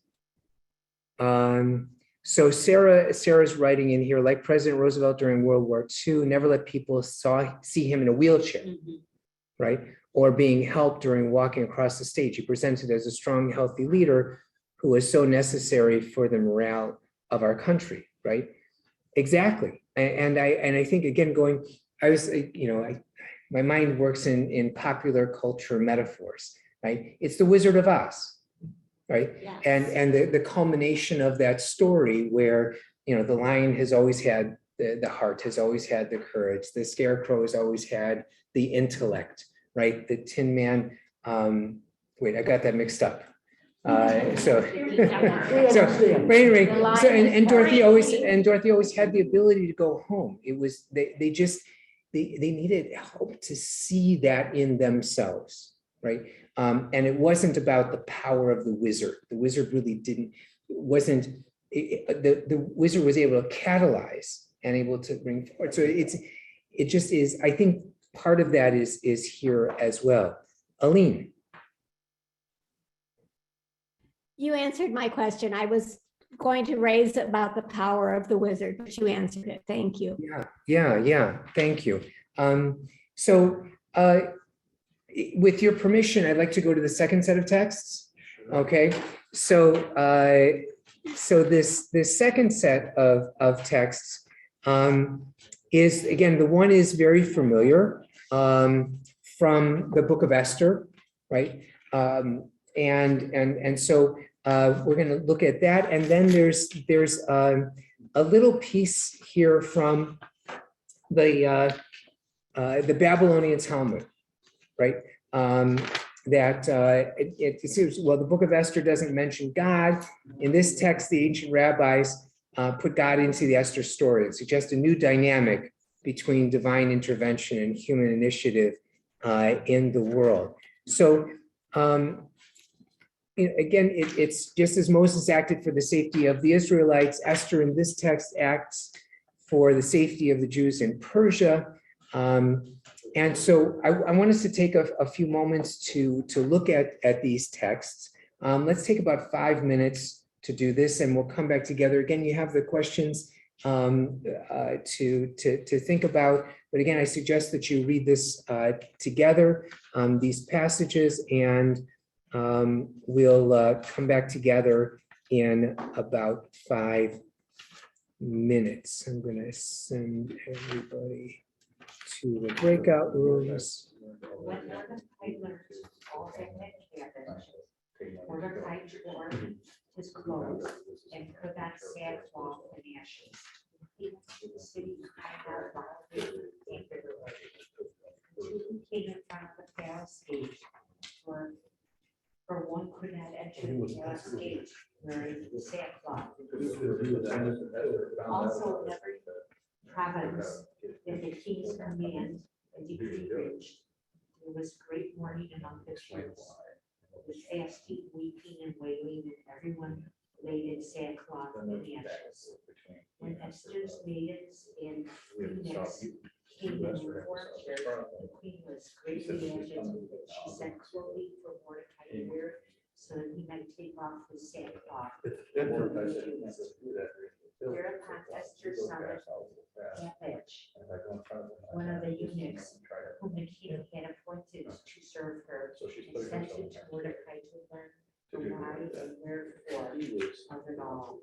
so Sarah's writing in here, like President Roosevelt during World War II, never let people see him in a wheelchair, right? Or being helped during walking across the stage. He presented as a strong, healthy leader who was so necessary for the morale of our country, right? Exactly. And I think, again, my mind works in popular culture metaphors, right? It's the Wizard of Oz, right? Yes. And the culmination of that story where, the lion has always had the heart, has always had the courage, the scarecrow has always had the intellect, right? The Tin Man, wait, I got that mixed up. So anyway, and Dorothy always had the ability to go home. It was, they needed help to see that in themselves, right? And it wasn't about the power of the wizard. The wizard really the wizard was able to catalyze and able to bring forward. So it just is, I think part of that is here as well. Aline. You answered my question. I was going to raise about the power of the wizard, but you answered it. Thank you. Yeah. Thank you. With your permission, I'd like to go to the second set of texts. Okay. So this second set of texts is, again, the one is very familiar from the Book of Esther, right? And so we're going to look at that, and then there's a little piece here from the Babylonian Talmud, right? It seems, well, the Book of Esther doesn't mention God. In this text, the ancient rabbis put God into the Esther story and suggest a new dynamic between divine intervention and human initiative in the world. So. Again, it's just as Moses acted for the safety of the Israelites, Esther in this text acts for the safety of the Jews in Persia. And so I want us to take a few moments to look at these texts. Let's take about 5 minutes to do this, and we'll come back together. Again, you have the questions to think about. But again, I suggest that you read this together, these passages, and we'll come back together in about 5 minutes. I'm going to send everybody to the breakout rooms. Mordecai tore his clothes and could not stand long in ashes. He went to the city cried out loudly and bitterly. Two came in front of the palace gate, for one could not enter the palace gate wearing sackcloth. Also, in every province that the king's command and decree reached, there was great mourning among the Jews. With fasting, weeping, and wailing, and everyone laid in sackcloth and ashes. When Esther's maidens and queens came in informed her, the queen was greatly agitated. She sent clothing for Mordecai to wear, so that he might take off his sackcloth. Thereupon Esther summoned Hathach, one of the eunuchs, whom the king had appointed to serve her, and sent him to Mordecai to learn the why and wherefore of it all.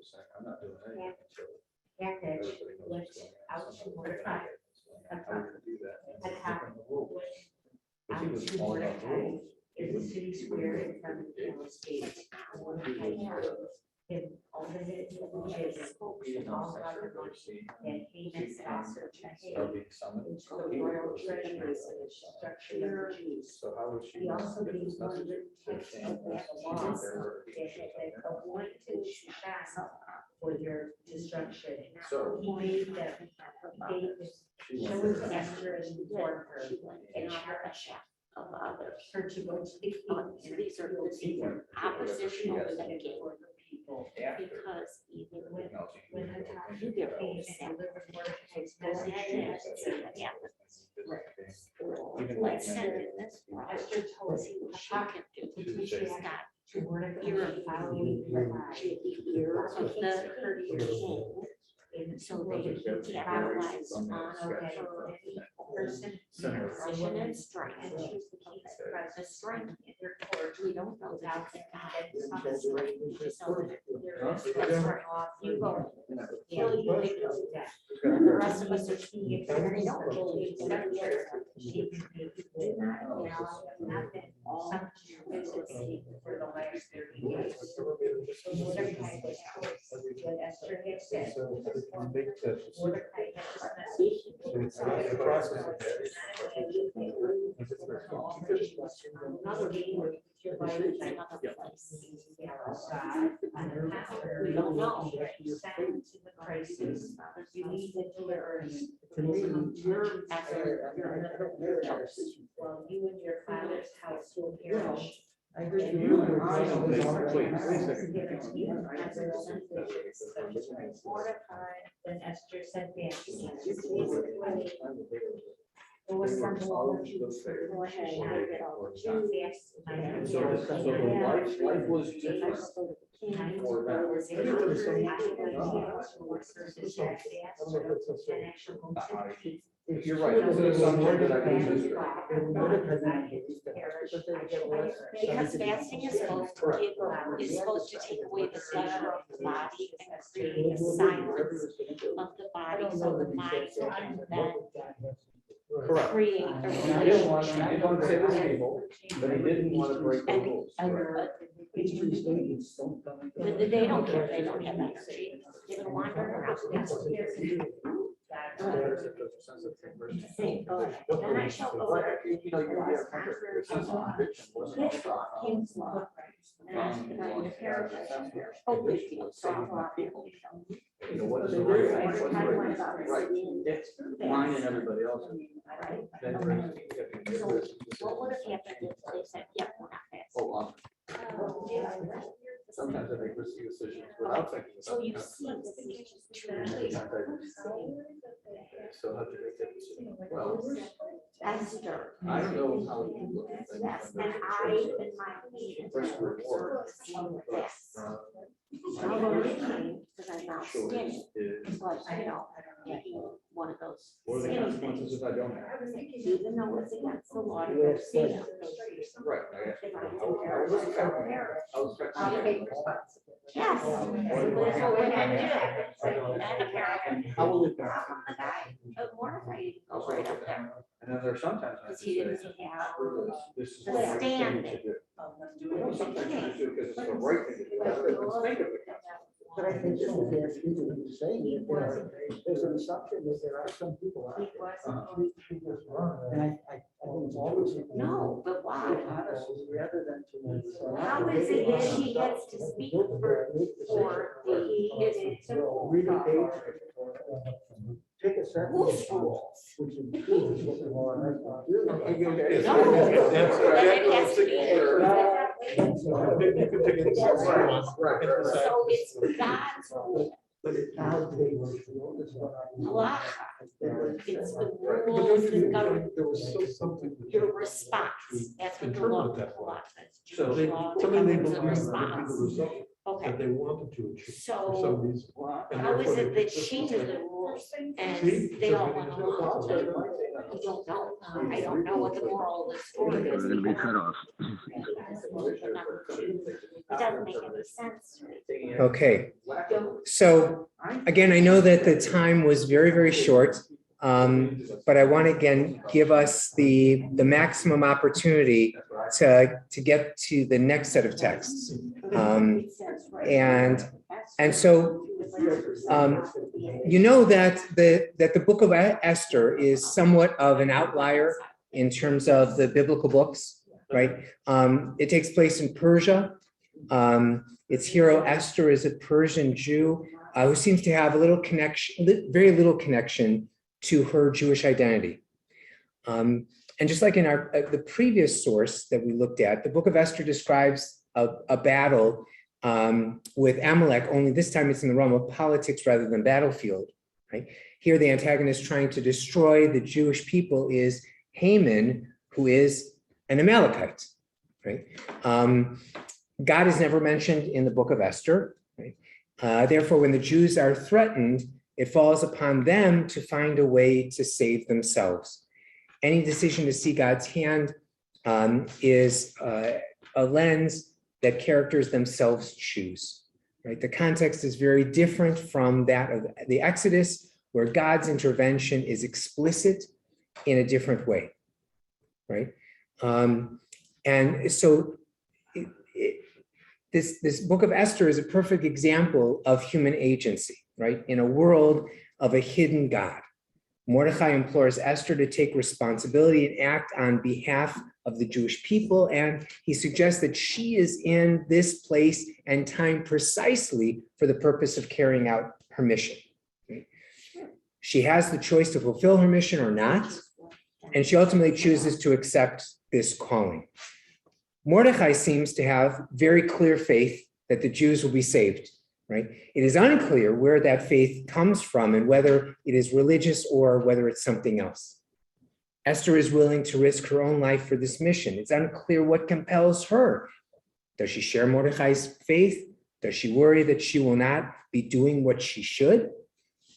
Candid, which out to Mordecai. Attack, which out to Mordecai is the city square in front of the Palace Gate. Mordecai him alternate images and all other money that Haman also paid into the royal treasury for the destruction of the Jews. So how would she? He also gave one written text of that law that had appointed Shushan for their destruction. So- He made them, he gave this, showed Esther and informed her, and her Of others. her to go to the king. These are oppositional to the king. People. Because even when When I talked to you the get king things and delivered Mordecai's doesn't message, that happens. Like sending this. Esther told See what she Hatak can do. to teach She's that got to Mordecai You're following the lie. the ear of the king. And So they capitalize on her person, position and strength. and she's the king's The presence strength in their court. we don't know that Without God that has strength. We just know that That's right. you go. Yeah, Kill you, they go. yeah. And the rest of us are She seeing. They don't believe that we are. She did not allow, not that some visited for the last 30 years. Mordecai was choice, what Esther had said. Mordecai had this message. Another game where your life is another place. You know, God, on the power. We don't know. Silence in the crisis. You need the deliverance. You're after your choice. Well, you and your father's house will perish. I heard And you. you were- Wait a second. Mordecai, then Esther said that. There was some law that you go ahead and have it all. Yes, I know. So life was different. You're right. It's an assumption that I can just. Because fasting is supposed to give, is supposed to take away the pleasure of the body and create a silence of the body so the mind can then Correct. create a He didn't want relationship. to say this evil, but he didn't want to break the rules. But they don't care, they don't have energy, they're gonna wander around. Say, oh, then I shall go. You know, you have a sense of conviction wasn't all about. You know, what is the right? What's the right? It's mine and everybody else's. Then What would have happened if they said, yep, we're not Oh, fasting? wow. Sometimes I make risky decisions without thinking about. So you see, So how to make that decision? Well, Esther. I don't know how you look at things. Yes, and I, in my meeting, observed some of this. I'm learning, because I'm not skinny, Is, but you know, maybe one of those what are the skinny consequences things, if I don't have? even though it's against the law to go see them. Right. I asked you, If I how was it? I was expecting. Yes. That's what we're gonna do. And apparently, How will it go? the guy, Mordecai didn't go right up there, And then there are sometimes. I because just he say, didn't have This is the the right thing standing. to do. You know, sometimes you do because it's the right thing to do. Rather than think of it. But I think this is the answer to what you're saying, that there's an assumption that there are some people out He there. wasn't. And I think it's always. No, but why? Honest, rather than to. How is it that she gets to speak for the his Read the page. Take a second. whose rules? Which is true, which is what the law has to do. No, then it has to be. Right. So it's God's rule. But it's how they were. It's what I- Halacha. It's the Right, but rules don't that you govern think there was still something. that your you- response. That's what the law, Interpret that law. Halacha is. So Jewish law Something they governs the believed would be the response. result Okay, that they wanted to achieve for so some reason. And how is therefore it they that she just- knew the rules and See? they So all maybe went it's along not- with it? I don't know. I don't know what the moral of the story We're is. gonna be cut off. because doesn't make any sense to me. Okay, so again, I know that the time was very, very short. But I want to again give us the maximum opportunity to get to the next set of texts. And so you know that the Book of Esther is somewhat of an outlier in terms of the biblical books, right? It takes place in Persia. Its hero Esther is a Persian Jew who seems to have a little connection, very little connection to her Jewish identity. And just like in the previous source that we looked at, the Book of Esther describes a battle with Amalek, only this time it's in the realm of politics rather than battlefield, right? Here the antagonist trying to destroy the Jewish people is Haman, who is an Amalekite, right? God is never mentioned in the Book of Esther, right? Therefore, when the Jews are threatened, it falls upon them to find a way to save themselves. Any decision to see God's hand is a lens that characters themselves choose, right? The context is very different from that of the Exodus, where God's intervention is explicit in a different way, right? And so this Book of Esther is a perfect example of human agency, right? In a world of a hidden God. Mordecai implores Esther to take responsibility and act on behalf of the Jewish people, and he suggests that she is in this place and time precisely for the purpose of carrying out her mission. Right? She has the choice to fulfill her mission or not, and she ultimately chooses to accept this calling. Mordecai seems to have very clear faith that the Jews will be saved. Right? It is unclear where that faith comes from and whether it is religious or whether it's something else. Esther is willing to risk her own life for this mission. It's unclear what compels her. Does she share Mordecai's faith? Does she worry that she will not be doing what she should?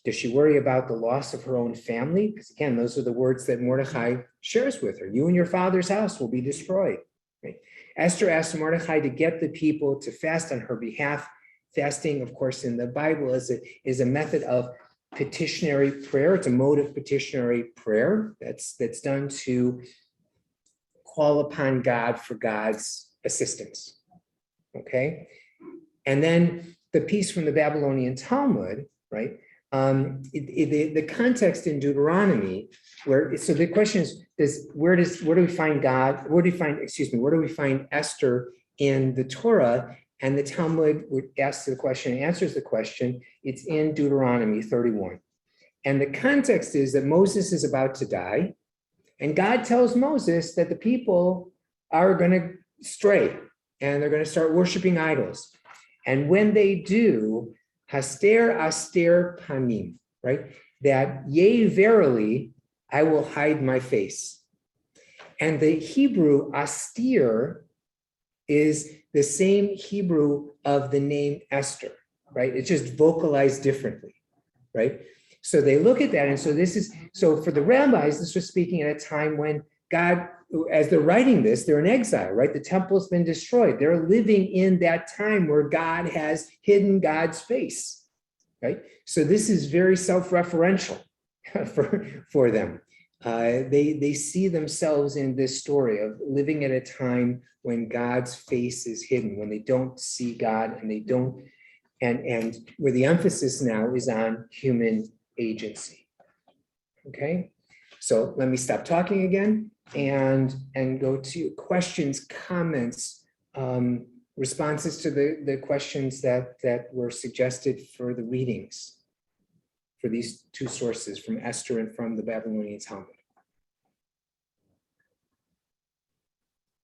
Does she worry about the loss of her own family? Because again, those are the words that Mordecai shares with her. You and your father's house will be destroyed. Right? Esther asks Mordecai to get the people to fast on her behalf. Fasting, of course, in the Bible is a method of petitionary prayer. It's a mode of petitionary prayer that's done to call upon God for God's assistance. Okay, and then the piece from the Babylonian Talmud, right? The context in Deuteronomy, so the question is, where do we find God? Where do we find Esther in the Torah? And the Talmud asks the question and answers the question. It's in Deuteronomy 31. And the context is that Moses is about to die. And God tells Moses that the people are going to stray and they're going to start worshiping idols. And when they do, haster aster panim, right? That yea, verily, I will hide my face. And the Hebrew astir is the same Hebrew of the name Esther, right? It's just vocalized differently, right? So they look at that. And so for the rabbis, this was speaking at a time when God, as they're writing this, they're in exile, right? The temple's been destroyed. They're living in that time where God has hidden God's face, right? So this is very self-referential for them. They see themselves in this story of living at a time when God's face is hidden, when they don't see God and where the emphasis now is on human agency. Okay, so let me stop talking again and go to questions, comments, responses to the questions that were suggested for the readings for these two sources, from Esther and from the Babylonian Talmud.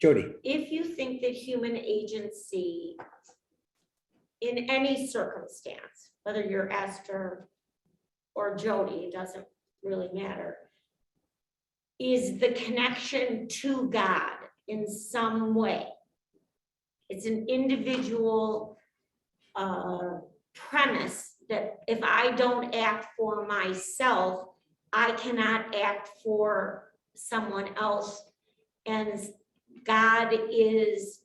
Jody. If you think that human agency in any circumstance, whether you're Esther or Jody, it doesn't really matter, is the connection to God in some way. It's an individual premise that if I don't act for myself, I cannot act for someone else. And God is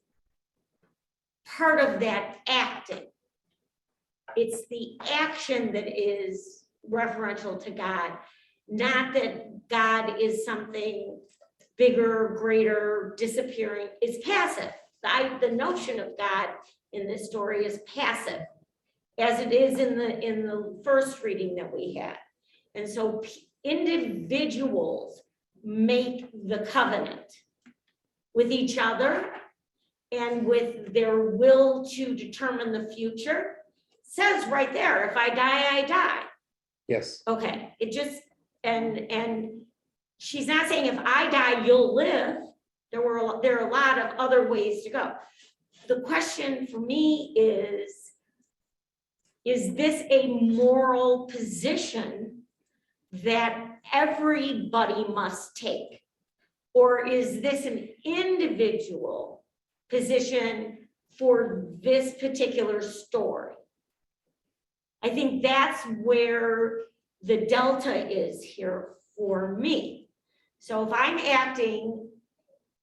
part of that acting. It's the action that is referential to God, not that God is something bigger, greater, disappearing. It's passive. The notion of God in this story is passive, as it is in the first reading that we had. And so individuals make the covenant with each other and with their will to determine the future. It says right there, if I die, I die. Yes. Okay, it just, and she's not saying if I die, you'll live. There are a lot of other ways to go. The question for me is this a moral position that everybody must take? Or is this an individual position for this particular story? I think that's where the delta is here for me. So if I'm acting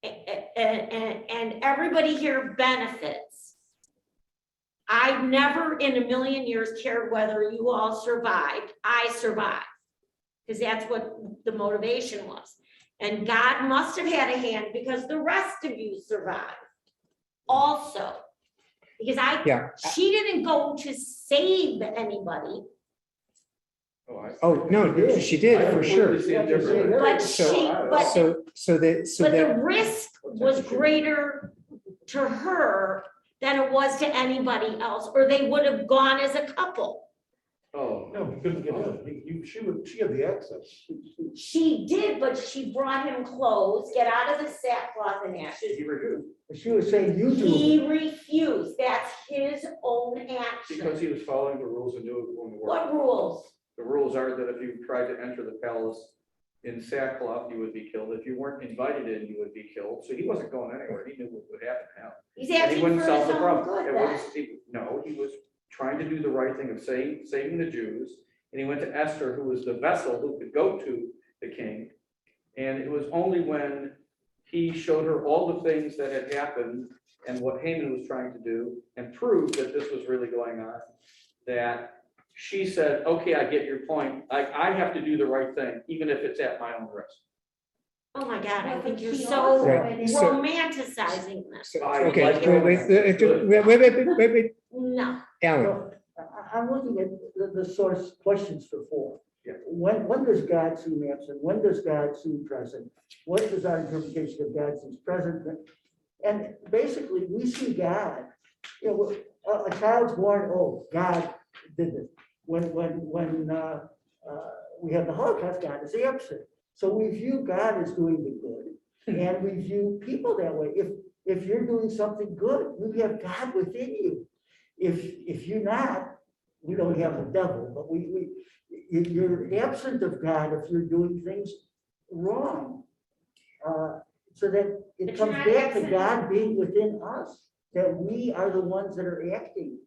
and everybody here benefits, I've never in a million years cared whether you all survived. I survived because that's what the motivation was. And God must have had a hand because the rest of you survived also. Because she didn't go to save anybody. Oh, no, she did for sure. But the risk was greater to her than it was to anybody else, or they would have gone as a couple. Oh, No, he couldn't get in. She had the access. She did, but she brought him clothes, get out of the sackcloth and ashes. he refused She was saying, you do. He refused. That's his own action. because he was following the rules and knew it was going to work. What rules? The rules are that if you tried to enter the palace in sackcloth, you would be killed. If you weren't invited in, you would be killed. So he wasn't going anywhere. He knew what would happen now. He's And he acting for wouldn't his solve the own problem. good then. No, he was trying to do the right thing of saving the Jews. And he went to Esther, who was the vessel who could go to the king. And it was only when he showed her all the things that had happened and what Haman was trying to do and proved that this was really going on, that she said, okay, I get your point. I have to do the right thing, even if it's at my own risk. Oh my God, I think you're She so also Right. So- romanticizing this. So, I okay, like wait, No. Alan, So, I'm looking at the source questions for 4. Yeah. When does God seem absent? When does God seem present? What is our interpretation of God seems present? And basically, we see God, a child's born, oh, God did this. When we have the Holocaust, God is absent. So we view God as doing the good, and we view people that way. If you're doing something good, you have God within you. If you're not, we don't have the devil, but you're absent of God if you're doing things wrong. So that But it you're comes not back to absent. God being within us, that we are the ones that are acting.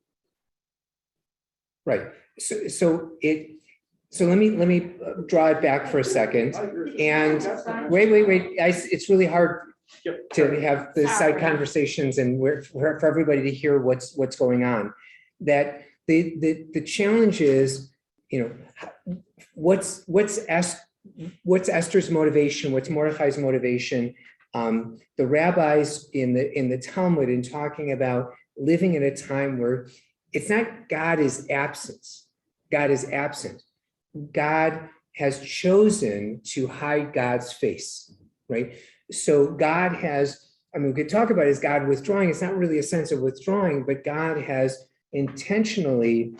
right. So let me drive back for a second. I agree. And That's not- wait. It's really hard Yep. to have the side Sorry. conversations and for everybody to hear what's going on. That the challenge is, what's Esther's motivation? What's Mordecai's motivation? The rabbis in the Talmud, in talking about living in a time where it's not God is absence. God is absent. God has chosen to hide God's face, right? So God has, we could talk about is God withdrawing. It's not really a sense of withdrawing, but God has intentionally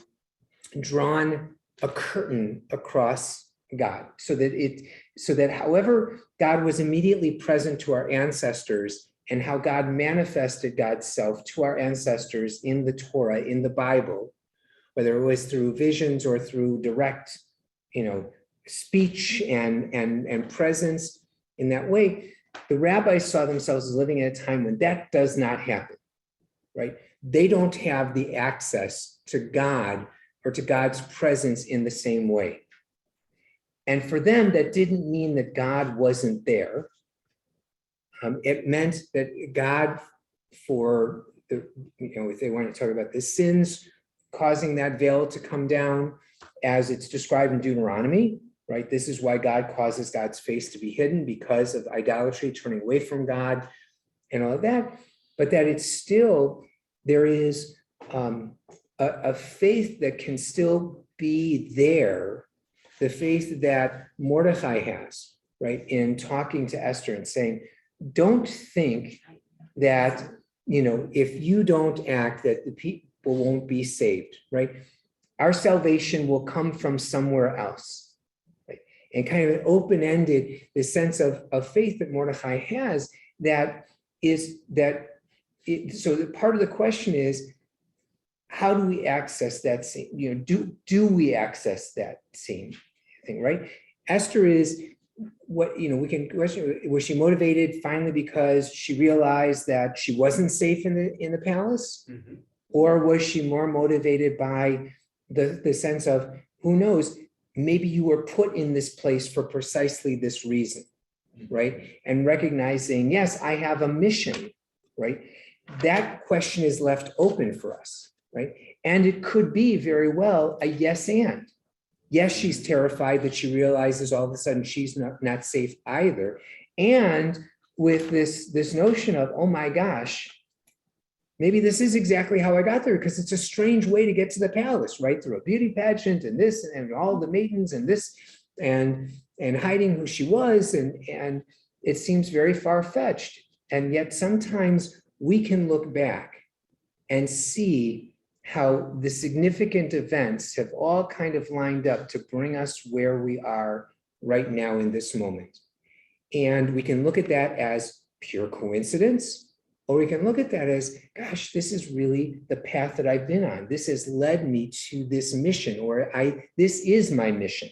drawn a curtain across God so that however God was immediately present to our ancestors and how God manifested God's self to our ancestors in the Torah, in the Bible, whether it was through visions or through direct, speech and presence in that way, the rabbis saw themselves as living in a time when that does not happen, right? They don't have the access to God or to God's presence in the same way. And for them, that didn't mean that God wasn't there. It meant that God, for if they want to talk about the sins causing that veil to come down, as it's described in Deuteronomy, right? This is why God causes God's face to be hidden, because of idolatry, turning away from God and all of that. But that it's still, there is a faith that can still be there, the faith that Mordecai has, right? In talking to Esther and saying, don't think that, if you don't act, that the people won't be saved, right? Our salvation will come from somewhere else, right? And kind of an open-ended, the sense of faith that Mordecai has, that is that, so the part of the question is, how do we access that same, do we access that same thing, right? Esther is what, we can question, was she motivated finally because she realized that she wasn't safe in the palace? Or was she more motivated by the sense of, who knows, maybe you were put in this place for precisely this reason, right? And recognizing, yes, I have a mission, right? That question is left open for us, right? And it could be very well a yes and. Yes, she's terrified that she realizes all of a sudden she's not safe either. And with this notion of, oh my gosh, maybe this is exactly how I got there, because it's a strange way to get to the palace, right? Through a beauty pageant and this and all the maidens and this and hiding who she was. And it seems very far-fetched. And yet sometimes we can look back and see how the significant events have all kind of lined up to bring us where we are right now in this moment. And we can look at that as pure coincidence, or we can look at that as, gosh, this is really the path that I've been on. This has led me to this mission, or this is my mission,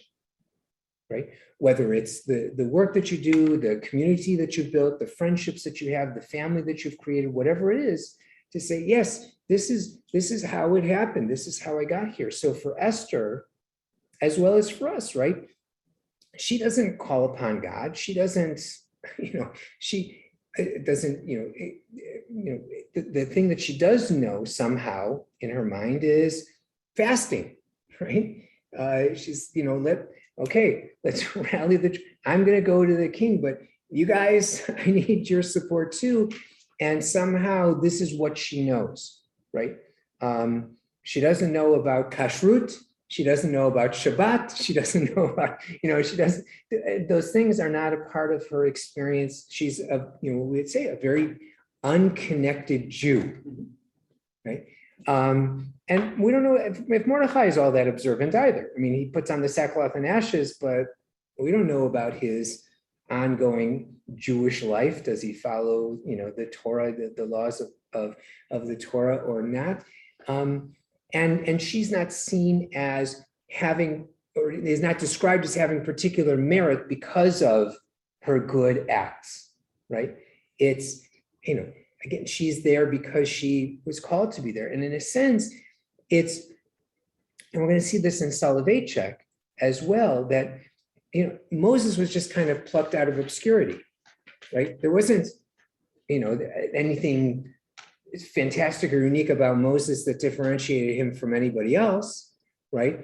right? Whether it's the work that you do, the community that you've built, the friendships that you have, the family that you've created, whatever it is, to say, yes, this is how it happened. This is how I got here. So for Esther, as well as for us, right? She doesn't call upon God. She doesn't, she doesn't, the thing that she does know somehow in her mind is fasting, right? She's, let's rally I'm going to go to the king, but you guys, I need your support too. And somehow this is what she knows, right? She doesn't know about kashrut. She doesn't know about Shabbat. She doesn't know about, those things are not a part of her experience. She's we'd say a very unconnected Jew, right? And we don't know if Mordecai is all that observant either. I mean, he puts on the sackcloth and ashes, but we don't know about his ongoing Jewish life. Does he follow, the Torah, the laws of the Torah or not? And she's not seen as having, or is not described as having particular merit because of her good acts, right? It's, again, she's there because she was called to be there. And in a sense, and we're going to see this in Soloveitchik as well, that, Moses was just kind of plucked out of obscurity, right? There wasn't, anything fantastic or unique about Moses that differentiated him from anybody else, right?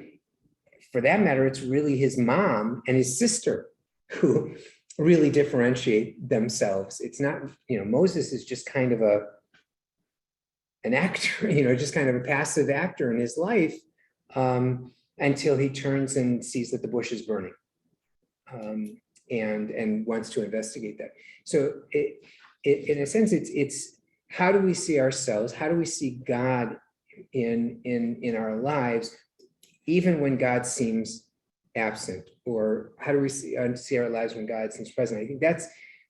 For that matter, it's really his mom and his sister who really differentiate themselves. It's not, Moses is just kind of an actor, just kind of a passive actor in his life until he turns and sees that the bush is burning and wants to investigate that. So in a sense, it's how do we see ourselves? How do we see God in our lives, even when God seems absent? Or how do we see our lives when God seems present? I think that's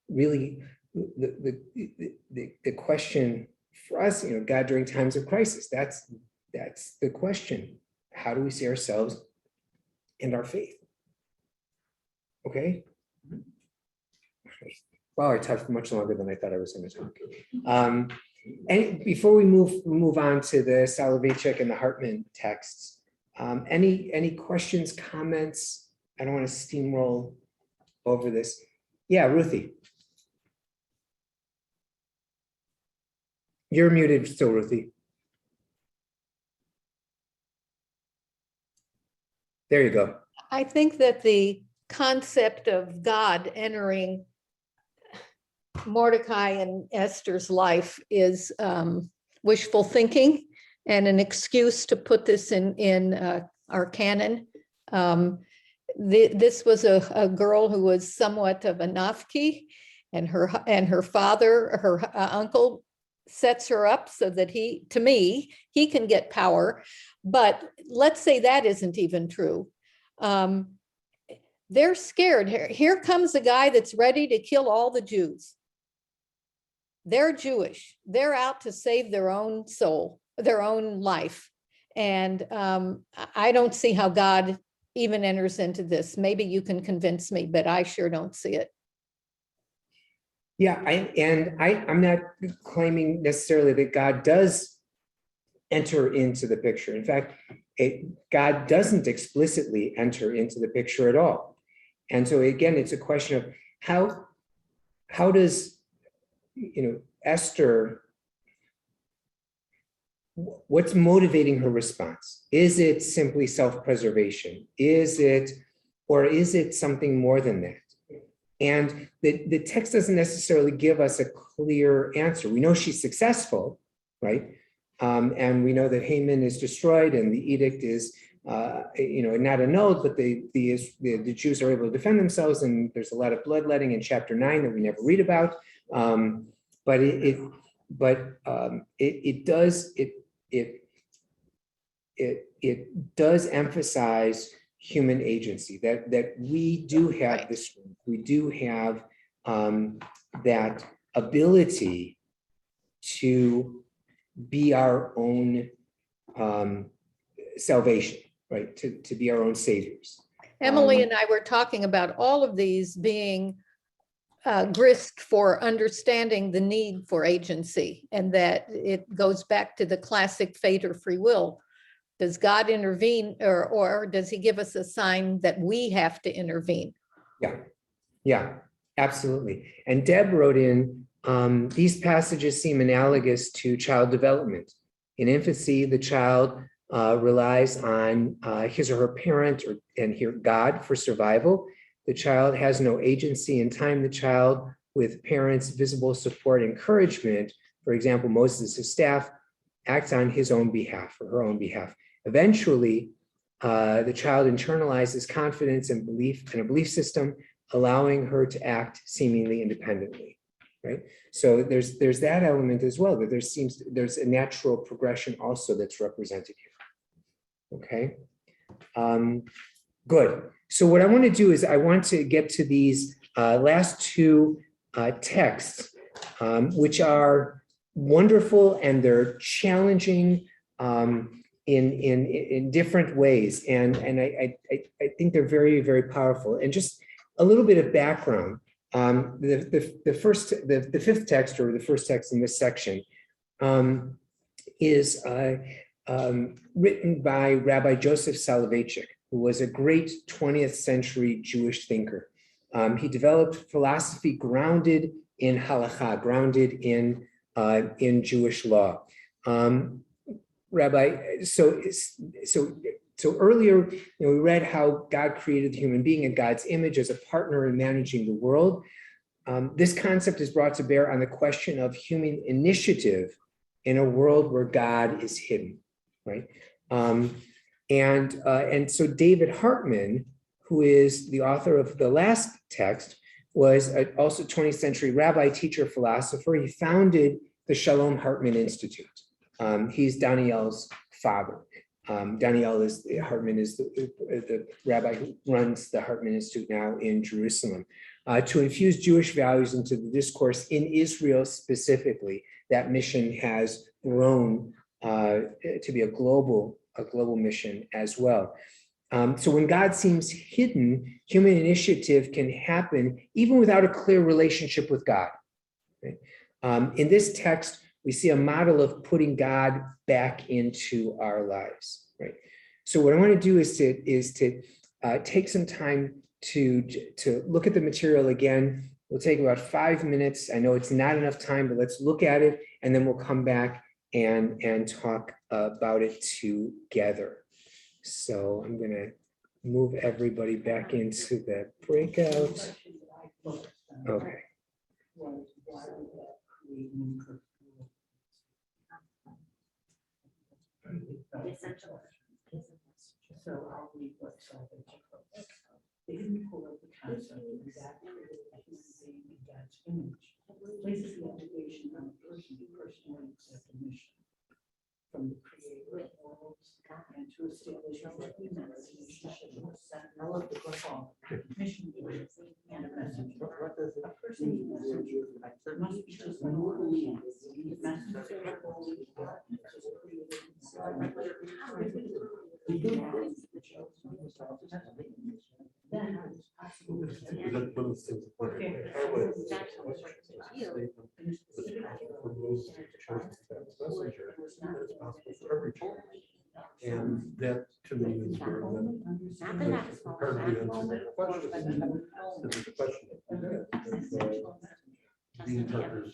really the question for us, God during times of crisis. That's the question. How do we see ourselves and our faith? Okay. Wow, I talked much longer than I thought I was going to talk. And before we move on to the Soloveitchik and the Hartman texts, any questions, comments? I don't want to steamroll over this. Yeah, Ruthie. You're muted still, Ruthie. There you go. I think that the concept of God entering Mordecai and Esther's life is wishful thinking and an excuse to put this in our canon. This was a girl who was somewhat of a nafki, and her father, her uncle, sets her up so that he can get power. But let's say that isn't even true. They're scared. Here comes a guy that's ready to kill all the Jews. They're Jewish. They're out to save their own soul, their own life. And I don't see how God even enters into this. Maybe you can convince me, but I sure don't see it. Yeah, I'm not claiming necessarily that God does enter into the picture. In fact, God doesn't explicitly enter into the picture at all. And so again, it's a question of how does, Esther, what's motivating her response? Is it simply self-preservation? Is it something more than that? And the text doesn't necessarily give us a clear answer. We know she's successful, right? And we know that Haman is destroyed and the edict is, not annulled, but the Jews are able to defend themselves, and there's a lot of bloodletting in chapter 9 that we never read about. But it does emphasize human agency, that we do have this, we do have that ability to be our own salvation, right? To be our own saviors. Emily and I were talking about all of these being grist for understanding the need for agency, and that it goes back to the classic fate or free will. Does God intervene, or does he give us a sign that we have to intervene? Yeah, absolutely. And Deb wrote in, these passages seem analogous to child development. In infancy, the child relies on his or her parent and here God for survival. The child has no agency. In time, the child, with parents' visible support, encouragement, for example, Moses' staff, acts on his own behalf or her own behalf. Eventually, the child internalizes confidence and belief in a belief system, allowing her to act seemingly independently, right? So there's that element as well, that there's a natural progression also that's represented here. Okay, good. So what I want to do is I want to get to these last two texts, which are wonderful and they're challenging in different ways, and I think they're very, very powerful. And just a little bit of background. The fifth text, or the first text in this section, is written by Rabbi Joseph Soloveitchik, who was a great 20th century Jewish thinker. He developed philosophy grounded in halakha, grounded in Jewish law. Rabbi, so earlier, we read how God created the human being in God's image as a partner in managing the world. This concept is brought to bear on the question of human initiative in a world where God is hidden, right? And so David Hartman, who is the author of the last text, was also 20th century rabbi, teacher, philosopher. He founded the Shalom Hartman Institute. He's Daniel's father. Daniel Hartman is the rabbi who runs the Hartman Institute now in Jerusalem, to infuse Jewish values into the discourse in Israel specifically. That mission has grown to be a global mission as well. So when God seems hidden, human initiative can happen even without a clear relationship with God. Right? In this text, we see a model of putting God back into our lives, right? So what I want to do is to take some time to look at the material again, We'll take about 5 minutes. I know it's not enough time, but let's look at it and then we'll come back and talk about it together. So I'm gonna move everybody back into the breakout. Okay. So I'll read what's they didn't pull up the concept of exactly what human being in God's image. Places the obligation on a person to personally accept a mission from the creator of worlds and to establish a human relationship with the sentinel of the fall. Mission and a message. A person's message must be just more than the message of the Holy God is created. Then it's possible to That's one of those things. for those churches that's messenger, it's possible for every church. And that to me is where Not the next moment, apparently not the answers moment the before, question. but the moment. There's a question of Dean Tucker's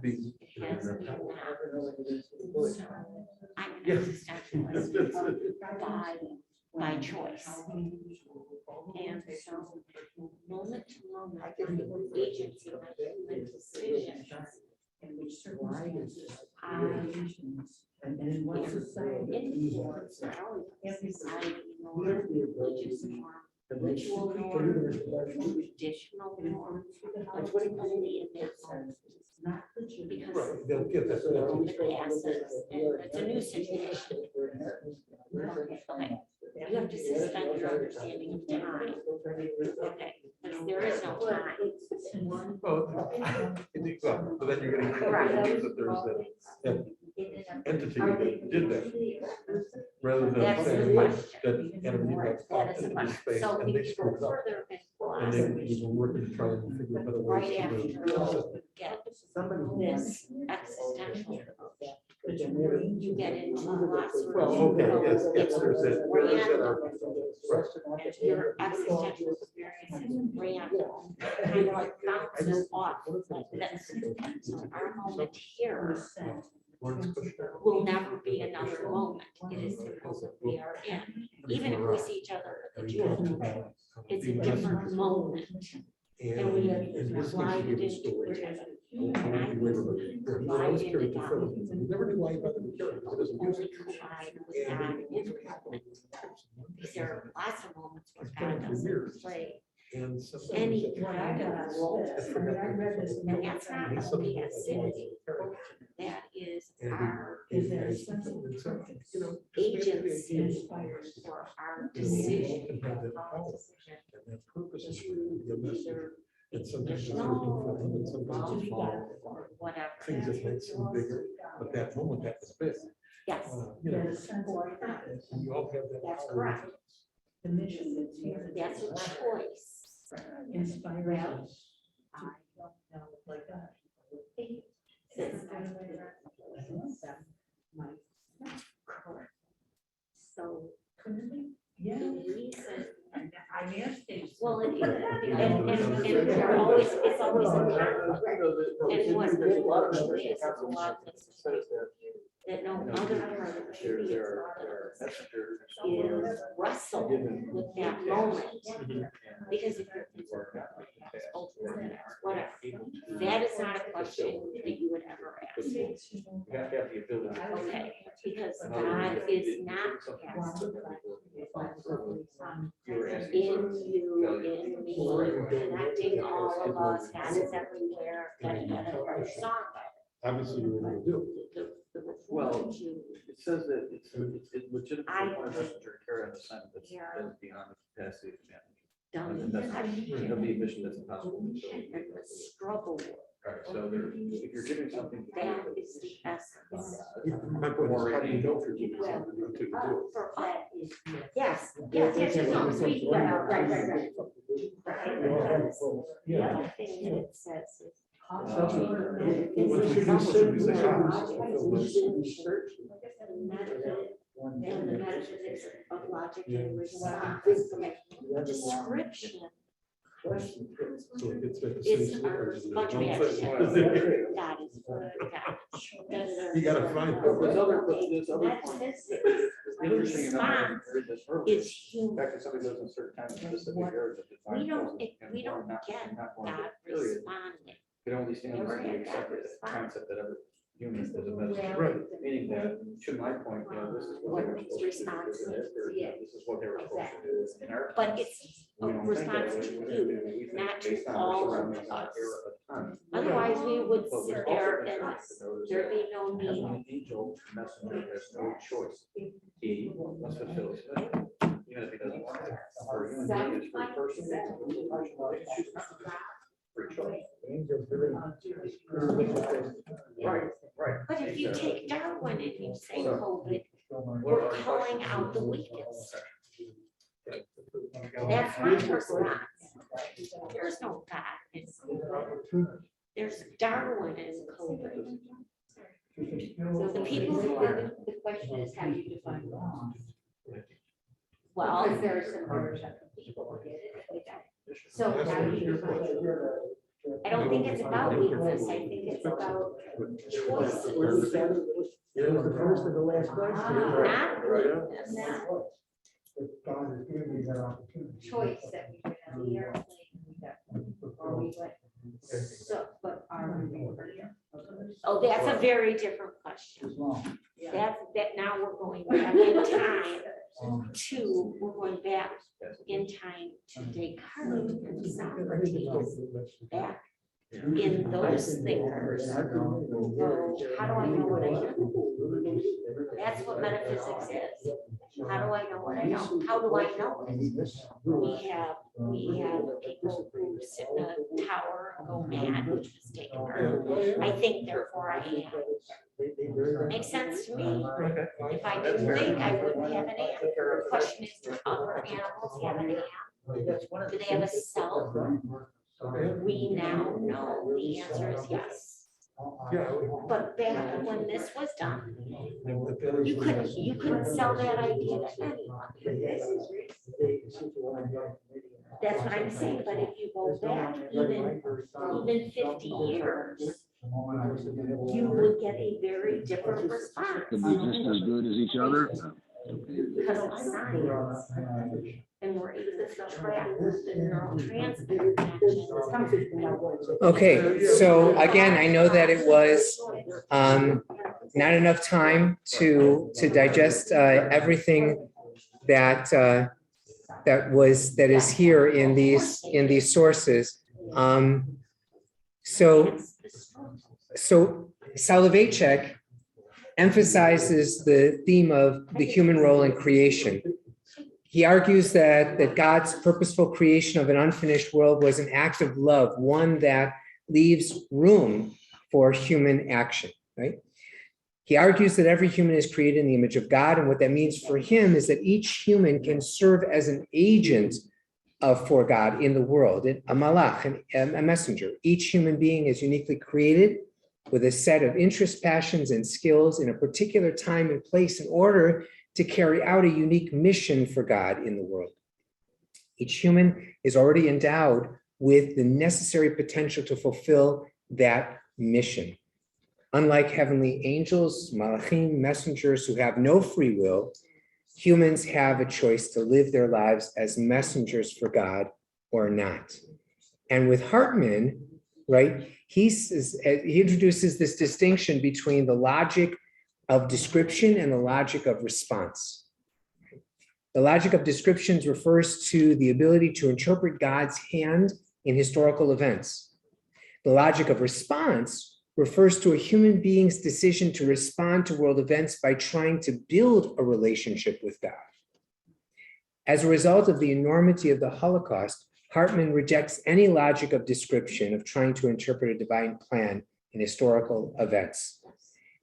being. I'm an Yes. existentialist by choice. And so moment to moment, agency, my human decisions. in which circumstances, I and then what society influence not only society nor religious norm, ritual norm, traditional norm, but only in that moment. not legitimate. Because Right, they'll get that. it passes and it's a new situation. Okay, you have to suspend your understanding of time. Okay, because there is no time. Well, but then you're gonna Correct. believe that there's that entity that did that. Rather than That's the saying question. that Adam Eve got caught That is the in question. space So and we they could screwed go it up. further in And they philosophy. were working to try and figure out better ways Right to after do it. get Somebody this existential, but you're you get into lots of. Well, okay, yes, yes, there's that. There's that argument. Right. And your existential experience is random, kind of like bounces off like this. So our moment here Lawrence Kushner. will never be another moment. It is the moment we are in. Even if we see each other at the Jubilee, it's a different moment. And we slide it into each other. And I slide into God. We never knew why he bothered to carry it. It doesn't use Only it. collide with God in the moment. Because there are lots of moments where God doesn't play And sometimes any it- kind of role. I forgot this. And that's not And a something passivity. like- That is And- our Is there a and- sense of and so, purpose? you know, agency Inspires. or our You know, we all decision. can have that our power. decision And that purpose is really the message. either And sometimes it's conditional working for them and sometimes it's love small. or whatever. Things that might seem bigger, but that moment that was big. Yes, You know, There's a sense of purpose. and you all have that. that's power. correct. The mission that's here. That's a choice. Inspires us. I don't know, like that. Correct. So Couldn't it? Yeah. the reason, I'm asking. well, and they're always, it's always a conflict. And what really is a lot of this that no other part of the community is wrestle with that moment. Because if you're whatever, that is not a question that you would ever ask. Okay, because God is not passive. In you, in me, connecting all of us, God is everywhere, that song. Obviously, you're able to do it. The Well, reform to It says that it's legitimate I- for a messenger to carry on the assignment that's beyond the capacity of man. done And that's of the mission that's impossible. and the struggle with, Alright, so there, if you're giving something. that is the essence. My point is, how do you know if you're doing something until you do it? For all, yes, no, speaking about, right. Right, because the other thing that it says is. Once we do something, we say, ah, this is fulfilled. And the metaphysics of logic and response, description So it's at the It's same our slippers. bunch of and actions. then- God is good, God. You gotta find There's them. other That's point his that's interesting enough, I response heard this earlier. is The human. fact that somebody lives in certain times, specific areas of defined We don't, places, and we don't not- get not one God period, responding. It only stands Never to be had that accepted as a response. concept that every human is a messenger. Right. Meaning that, to my point, this is what they were supposed to do. Response. This is what they were supposed to do in our. But times. it's a We don't think that response way. to We you, think not to based on our all of surroundings, our us. era of time. Otherwise, we would But sit what's there also and interesting to note is there'd that be no an need. angel messenger has no choice. He must fulfill his mission, even if he doesn't want to. For a human being, it's free person. Free choice. Right, right. But if you take Darwin and you say COVID, we're calling out the weakest. That's my response. There's no God. There's Darwin as COVID. So the people who are, The question is how you define wrong. well, Because there are some very people who get it. So That's how do what you your define question. it? I don't think it's about weakness. I think it's about choices, It was the first of the last question. not weakness. If God has given me that opportunity. Choice that we have the airplane, or we went, So, but are we? oh, that's a very different question. That's, that now we're going back in time to, we're going back in time to Descartes and Socrates. Back in those thinkers who go, how do I know what I know? That's what metaphysics is. How do I know what I know? How do I know it? We have people who sit in a tower and go mad, which was Descartes. I think, therefore I am. Makes sense to me. If I didn't think, I wouldn't have an am. The question is, do other animals have an am? Do they have a self? We now know the answer is yes. Yeah. But back when this was done, you couldn't sell that idea to anyone. That's what I'm saying, but if you go back even 50 years, you would get a very different response. Could be just as good as each other. Because of science, and we're able to track the neurotransmitter connections. Okay, so again, I know that it was not enough time to digest everything that that is here in these sources. So Soloveitchik emphasizes the theme of the human role in creation. He argues that God's purposeful creation of an unfinished world was an act of love, one that leaves room for human action, right? He argues that every human is created in the image of God, and what that means for him is that each human can serve as an agent for God in the world, a malach, a messenger. Each human being is uniquely created with a set of interests, passions, and skills in a particular time and place in order to carry out a unique mission for God in the world. Each human is already endowed with the necessary potential to fulfill that mission. Unlike heavenly angels, malachim, messengers who have no free will, humans have a choice to live their lives as messengers for God or not. And with Hartman, right, he introduces this distinction between the logic of description and the logic of response. The logic of descriptions refers to the ability to interpret God's hand in historical events. The logic of response refers to a human being's decision to respond to world events by trying to build a relationship with God. As a result of the enormity of the Holocaust, Hartman rejects any logic of description of trying to interpret a divine plan in historical events.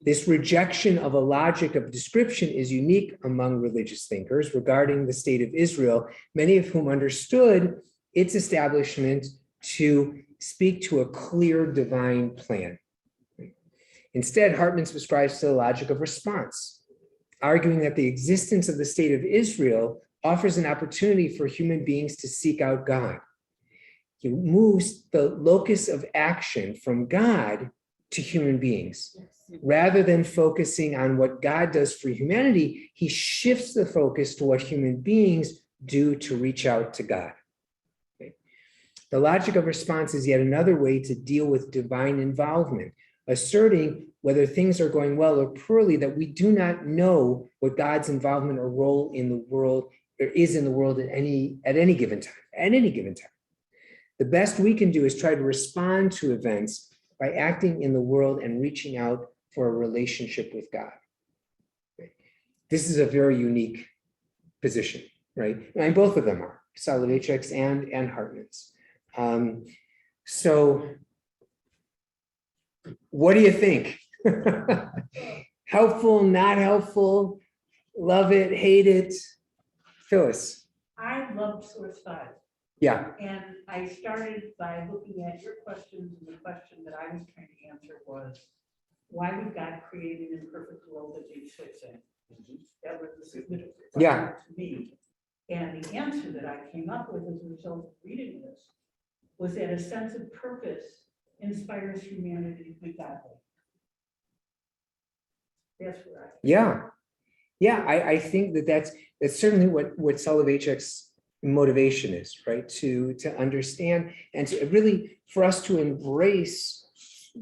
This rejection of a logic of description is unique among religious thinkers regarding the state of Israel, many of whom understood its establishment to speak to a clear divine plan. Instead, Hartman subscribes to the logic of response, arguing that the existence of the state of Israel offers an opportunity for human beings to seek out God. he moves the locus of action from God to human beings. Rather than focusing on what God does for humanity, he shifts the focus to what human beings do to reach out to God. Okay. The logic of response is yet another way to deal with divine involvement, asserting whether things are going well or poorly, that we do not know what God's involvement or role in the world is in the world at any given time. The best we can do is try to respond to events by acting in the world and reaching out for a relationship with God. This is a very unique position, right? And both of them are, Soloveitchik's and Hartman's. So what do you think? Helpful, not helpful, love it, hate it? Phyllis? I loved source 5. Yeah. And I started by looking at your questions, and the question that I was trying to answer was, why would God create an imperfect world that needs fixing? That was the significant question to me. And the answer that I came up with as a result of reading this was that a sense of purpose inspires humanity to be godly. That's where I think that's certainly what Soloveitchik's motivation is, right? To understand and to really for us to embrace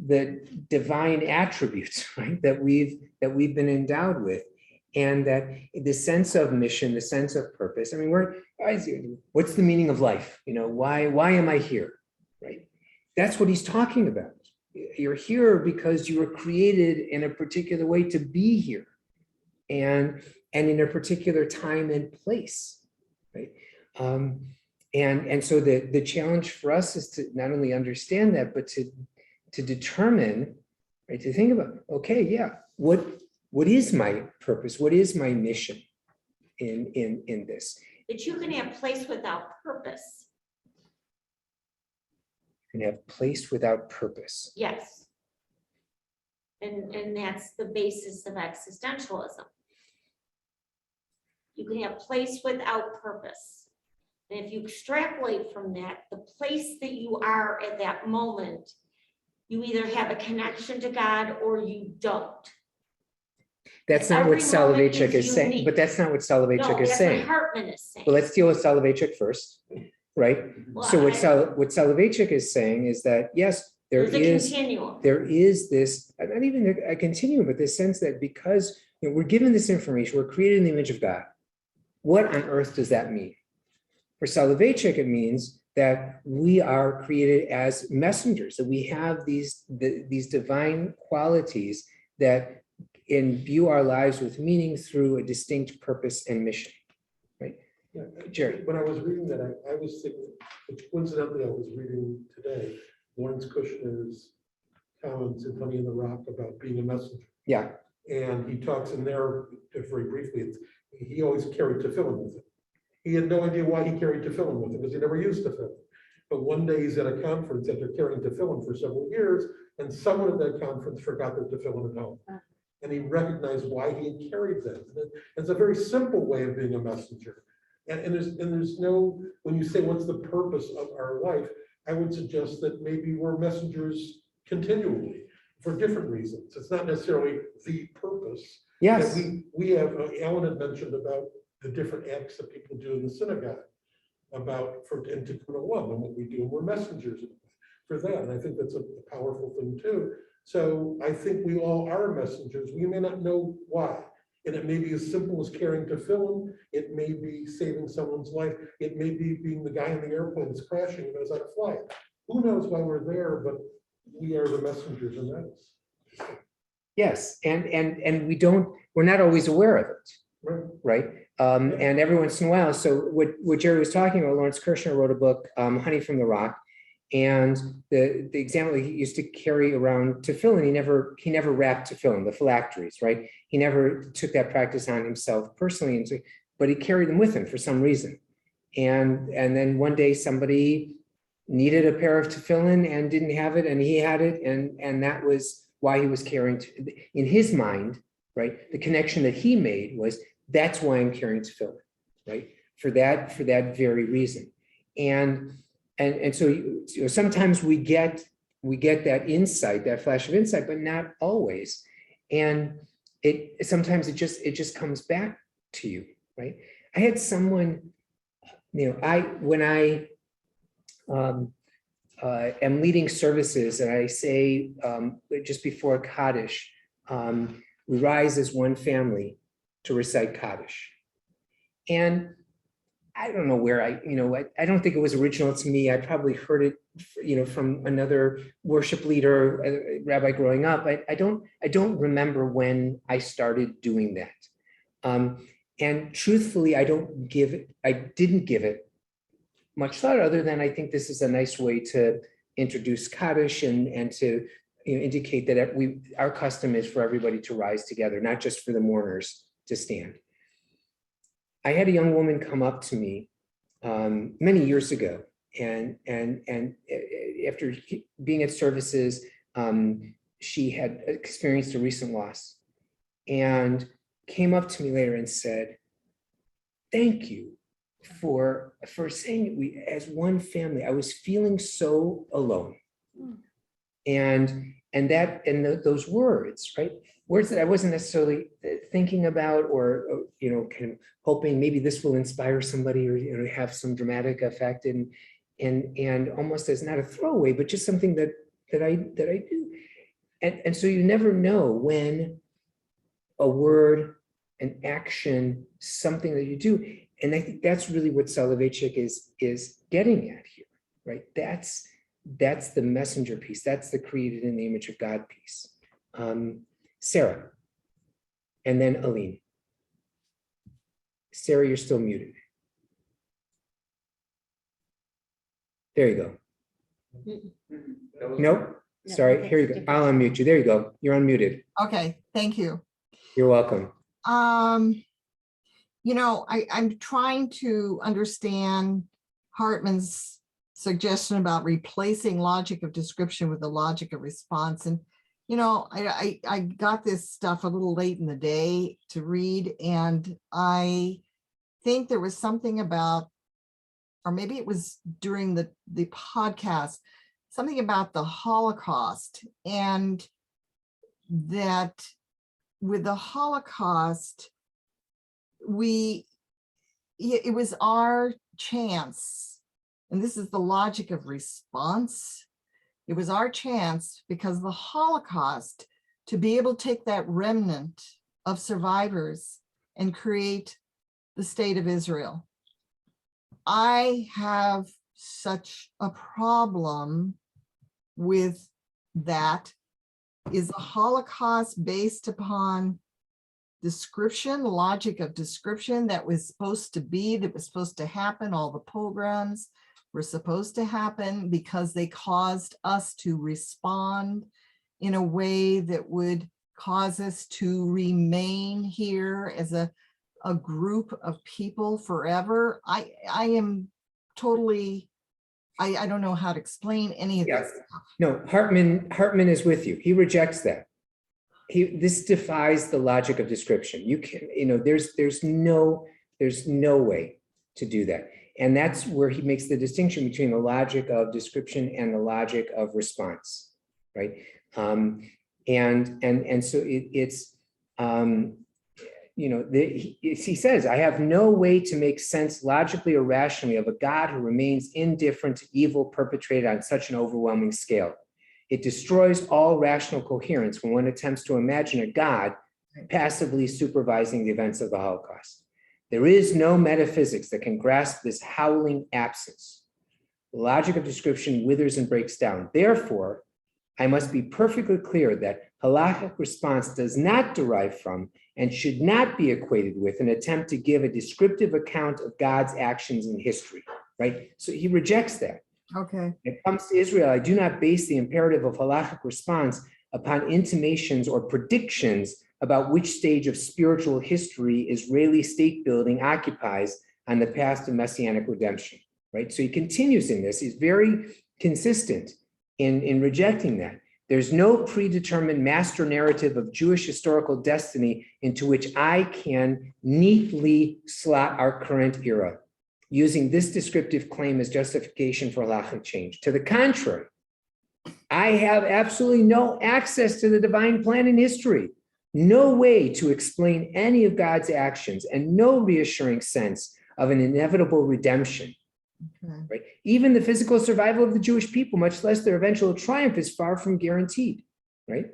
the divine attributes, right? That we've been endowed with, and that the sense of mission, the sense of purpose. I mean, what's the meaning of life? You know, why am I here? Right? That's what he's talking about. You're here because you were created in a particular way to be here, and in a particular time and place, right? And so the challenge for us is to not only understand that, but to determine, right? To think about, okay, yeah, what is my purpose? What is my mission in this? That you can have place without purpose. And have place without purpose. Yes. And that's the basis of existentialism. You can have place without purpose. And if you extrapolate from that, the place that you are at that moment, you either have a connection to God or you don't. That's not what Soloveitchik is saying, but that's not what Soloveitchik is saying. That's what Hartman is saying. Well, let's deal with Soloveitchik first, right? Well, So what Soloveitchik is saying is that, yes, there is this, not even a continuum, but this sense that because we're given this information, we're created in the image of God. What on earth does that mean? For Soloveitchik, it means that we are created as messengers, that we have these divine qualities that imbue our lives with meaning through a distinct purpose and mission, right? Yeah, Jerry. When I was reading that, I was thinking, coincidentally, I was reading today Lawrence Kushner's comments in Honey in the Rock about being a messenger. Yeah. And he talks in there, very briefly, he always carried tefillin with him. He had no idea why he carried tefillin with him because he never used tefillin. But one day he's at a conference after carrying tefillin for several years, and someone at that conference forgot their tefillin at home. And he recognized why he had carried them. And it's a very simple way of being a messenger. And there's no, when you say what's the purpose of our life, I would suggest that maybe we're messengers continually for different reasons. It's not necessarily the purpose. Yes. We have, Alan had mentioned about the different acts that people do in the synagogue in Tikkun Olam and what we do, and we're messengers for that. And I think that's a powerful thing too. So I think we all are messengers. We may not know why. And it may be as simple as carrying tefillin. It may be saving someone's life. It may be being the guy in the airplane that's crashing and knows how to fly. Who knows why we're there, but we are the messengers in that. Yes, and we're not always aware of it, right? And every once in a while, so what Jerry was talking about, Lawrence Kushner wrote a book, Honey from the Rock, and the example, he used to carry around tefillin. He never wrapped tefillin, the phylacteries, right? He never took that practice on himself personally, but he carried them with him for some reason. And then one day somebody needed a pair of tefillin and didn't have it, and he had it, and that was why he was carrying. In his mind, right, the connection that he made was, that's why I'm carrying tefillin, right? For that very reason. And And so, sometimes we get that insight, that flash of insight, but not always. And sometimes it just comes back to you, right? I had someone, when I am leading services and I say, just before Kaddish, we rise as one family to recite Kaddish. And I don't know where I don't think it was original to me. I probably heard it, from another worship leader, rabbi growing up. I don't remember when I started doing that. And truthfully, I didn't give it much thought, other than I think this is a nice way to introduce Kaddish and to indicate that our custom is for everybody to rise together, not just for the mourners to stand. I had a young woman come up to me many years ago, and after being at services, she had experienced a recent loss, and came up to me later and said, "Thank you for saying that we as one family. I was feeling so alone." And those words, right? Words that I wasn't necessarily thinking about, or kind of hoping maybe this will inspire somebody, or have some dramatic effect, and almost as not a throwaway, but just something that I do. And so you never know when a word, an action, something that you do. And I think that's really what Soloveitchik is getting at here, right? That's the messenger piece. That's the created in the image of God piece. Sarah, and then Aline. Sarah, you're still muted. There you go. Nope. Sorry, here you go. I'll unmute you. There you go. You're unmuted. Okay, thank you. You're welcome. I'm trying to understand Hartman's suggestion about replacing logic of description with the logic of response. And, I got this stuff a little late in the day to read, and I think there was something about, or maybe it was during the podcast, something about the Holocaust, and that with the Holocaust, it was our chance, and this is the logic of response. It was our chance, because of the Holocaust, to be able to take that remnant of survivors and create the state of Israel. I have such a problem with that. Is the Holocaust based upon description, logic of description that was supposed to happen? All the pogroms were supposed to happen because they caused us to respond in a way that would cause us to remain here as a group of people forever. I am totally, I don't know how to explain any of this stuff. No, Hartman is with you. He rejects that. This defies the logic of description. You can, there's no way to do that. And that's where he makes the distinction between the logic of description and the logic of response, right? And so it's he says, I have no way to make sense logically or rationally of a God who remains indifferent to evil perpetrated on such an overwhelming scale. It destroys all rational coherence when one attempts to imagine a God passively supervising the events of the Holocaust. There is no metaphysics that can grasp this howling absence. The logic of description withers and breaks down. Therefore, I must be perfectly clear that halakhic response does not derive from and should not be equated with an attempt to give a descriptive account of God's actions in history, right? So he rejects that. Okay. When it comes to Israel, I do not base the imperative of halakhic response upon intimations or predictions about which stage of spiritual history Israeli state building occupies on the path to messianic redemption, right? So he continues in this. He's very consistent in rejecting that. There's no predetermined master narrative of Jewish historical destiny into which I can neatly slot our current era. using this descriptive claim as justification for halachic change. To the contrary, I have absolutely no access to the divine plan in history, no way to explain any of God's actions, and no reassuring sense of an inevitable redemption. Right? Even the physical survival of the Jewish people, much less their eventual triumph, is far from guaranteed. Right?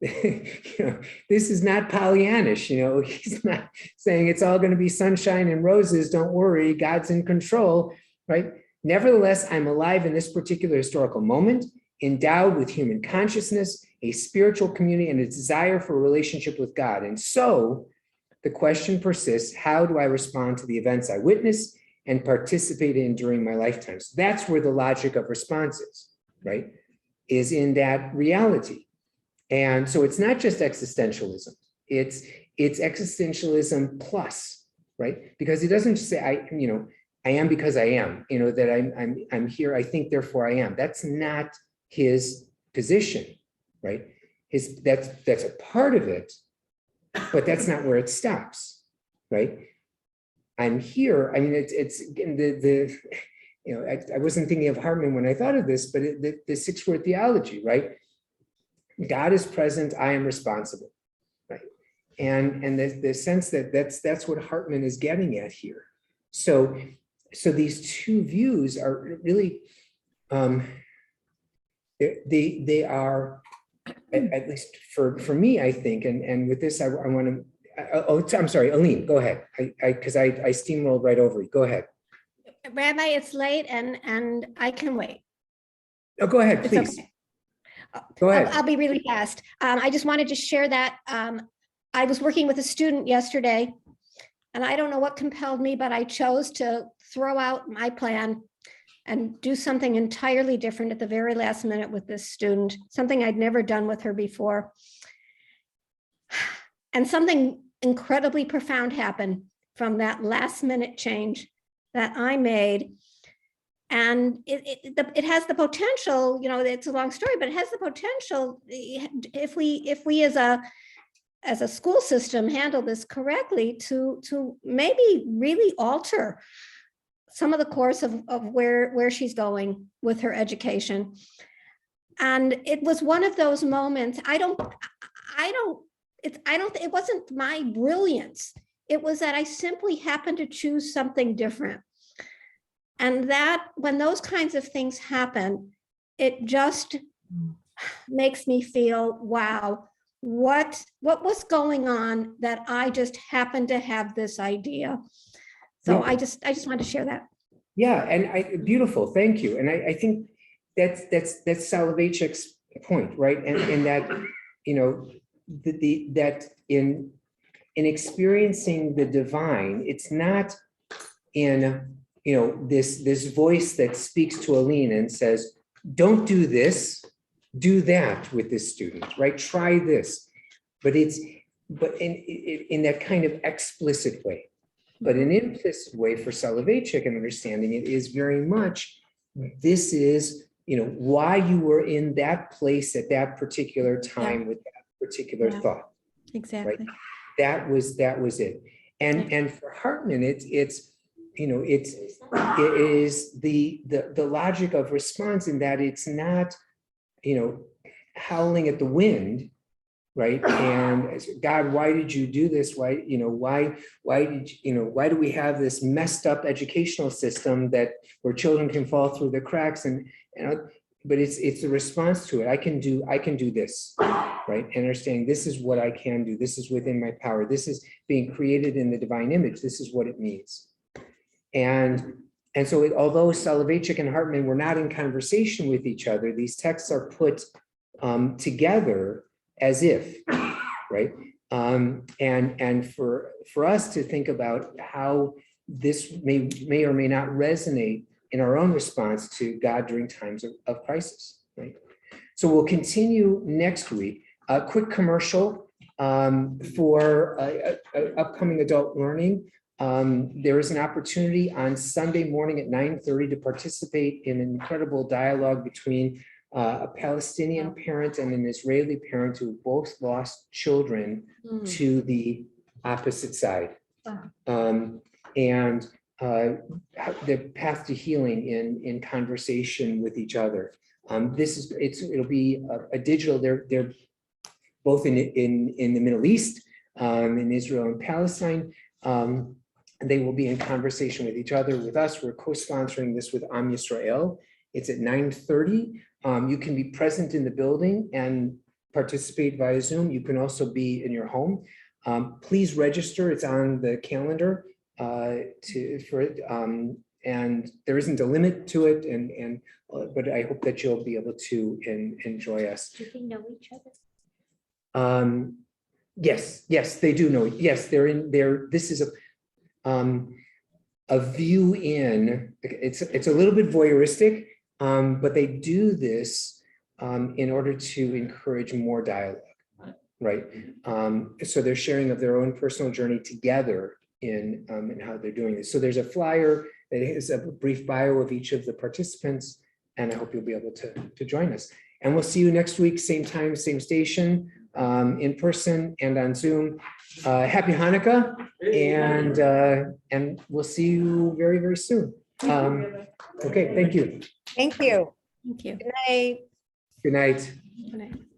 This is not Pollyannish. He's not saying it's all going to be sunshine and roses. Don't worry, God's in control. Right? Nevertheless, I'm alive in this particular historical moment, endowed with human consciousness, a spiritual community, and a desire for a relationship with God. And so the question persists: how do I respond to the events I witness and participate in during my lifetime? So that's where the logic of response is, right? Is in that reality. And so it's not just existentialism, it's existentialism plus, right? Because he doesn't say, I am because I am, that I'm here, I think, therefore I am. That's not his position, right? That's a part of it, but that's not where it stops, right? I'm here. I mean, I wasn't thinking of Hartman when I thought of this, but the 6-word theology, right? God is present, I am responsible, right? And the sense that that's what Hartman is getting at here. So these two views are really, they are, at least for me, I think, and with this, I want to, I'm sorry, Aline, go ahead. Because I steamrolled right over you. Go ahead. Rabbi, it's late and I can wait. Oh, go ahead, It's please. okay. Go ahead. I'll be really fast. I just wanted to share that I was working with a student yesterday, and I don't know what compelled me, but I chose to throw out my plan and do something entirely different at the very last minute with this student, something I'd never done with her before. And something incredibly profound happened from that last minute change that I made. And it has the potential, it's a long story, but it has the potential, if we as a school system handle this correctly, to maybe really alter some of the course of where she's going with her education. And it was one of those moments. It wasn't my brilliance. It was that I simply happened to choose something different. And that when those kinds of things happen, it just makes me feel, wow, what was going on that I just happened to have this idea. So I just wanted to share that. Yeah, and beautiful, thank you. And I think that's Soloveitchik's point, right? And in that, that in experiencing the divine, it's not in this voice that speaks to Aline and says, don't do this, do that with this student, right? Try this. But in that kind of explicit way. But an implicit way for Soloveitchik and understanding it is very much, this is, why you were in that place at that particular time with that particular thought. Exactly. Right? That was it. And for Hartman, it is the logic of response, in that it's not, howling at the wind, right? And God, why did you do this? Why do we have this messed up educational system where children can fall through the cracks? But it's a response to it. I can do this, right? And understanding this is what I can do. This is within my power. This is being created in the divine image. This is what it means. And so although Soloveitchik and Hartman were not in conversation with each other, these texts are put together as if, right? And for us to think about how this may or may not resonate in our own response to God during times of crisis, right? So we'll continue next week. A quick commercial for upcoming adult learning. There is an opportunity on Sunday morning at 9:30 to participate in an incredible dialogue between a Palestinian parent and an Israeli parent who both lost children to the opposite side. the path to healing in conversation with each other. It'll be a digital, they're both in the Middle East, in Israel and Palestine. And they will be in conversation with each other, with us. We're co-sponsoring this with Am Yisrael. It's at 9:30. You can be present in the building and participate via Zoom. You can also be in your home. Please register. It's on the calendar for it. And there isn't a limit to it. But I hope that you'll be able to enjoy us. Do they know each other? Yes, they do know. Yes, they're in there. This is a view in. It's a little bit voyeuristic, but they do this in order to encourage more dialogue, right? So they're sharing of their own personal journey together in how they're doing this. So there's a flyer that is a brief bio of each of the participants, and I hope you'll be able to join us. And we'll see you next week, same time, same station, in person and on Zoom. Happy Hanukkah, and we'll see you very, very soon. Okay, thank you. Thank you. Thank you. Good night. Good night. Good night.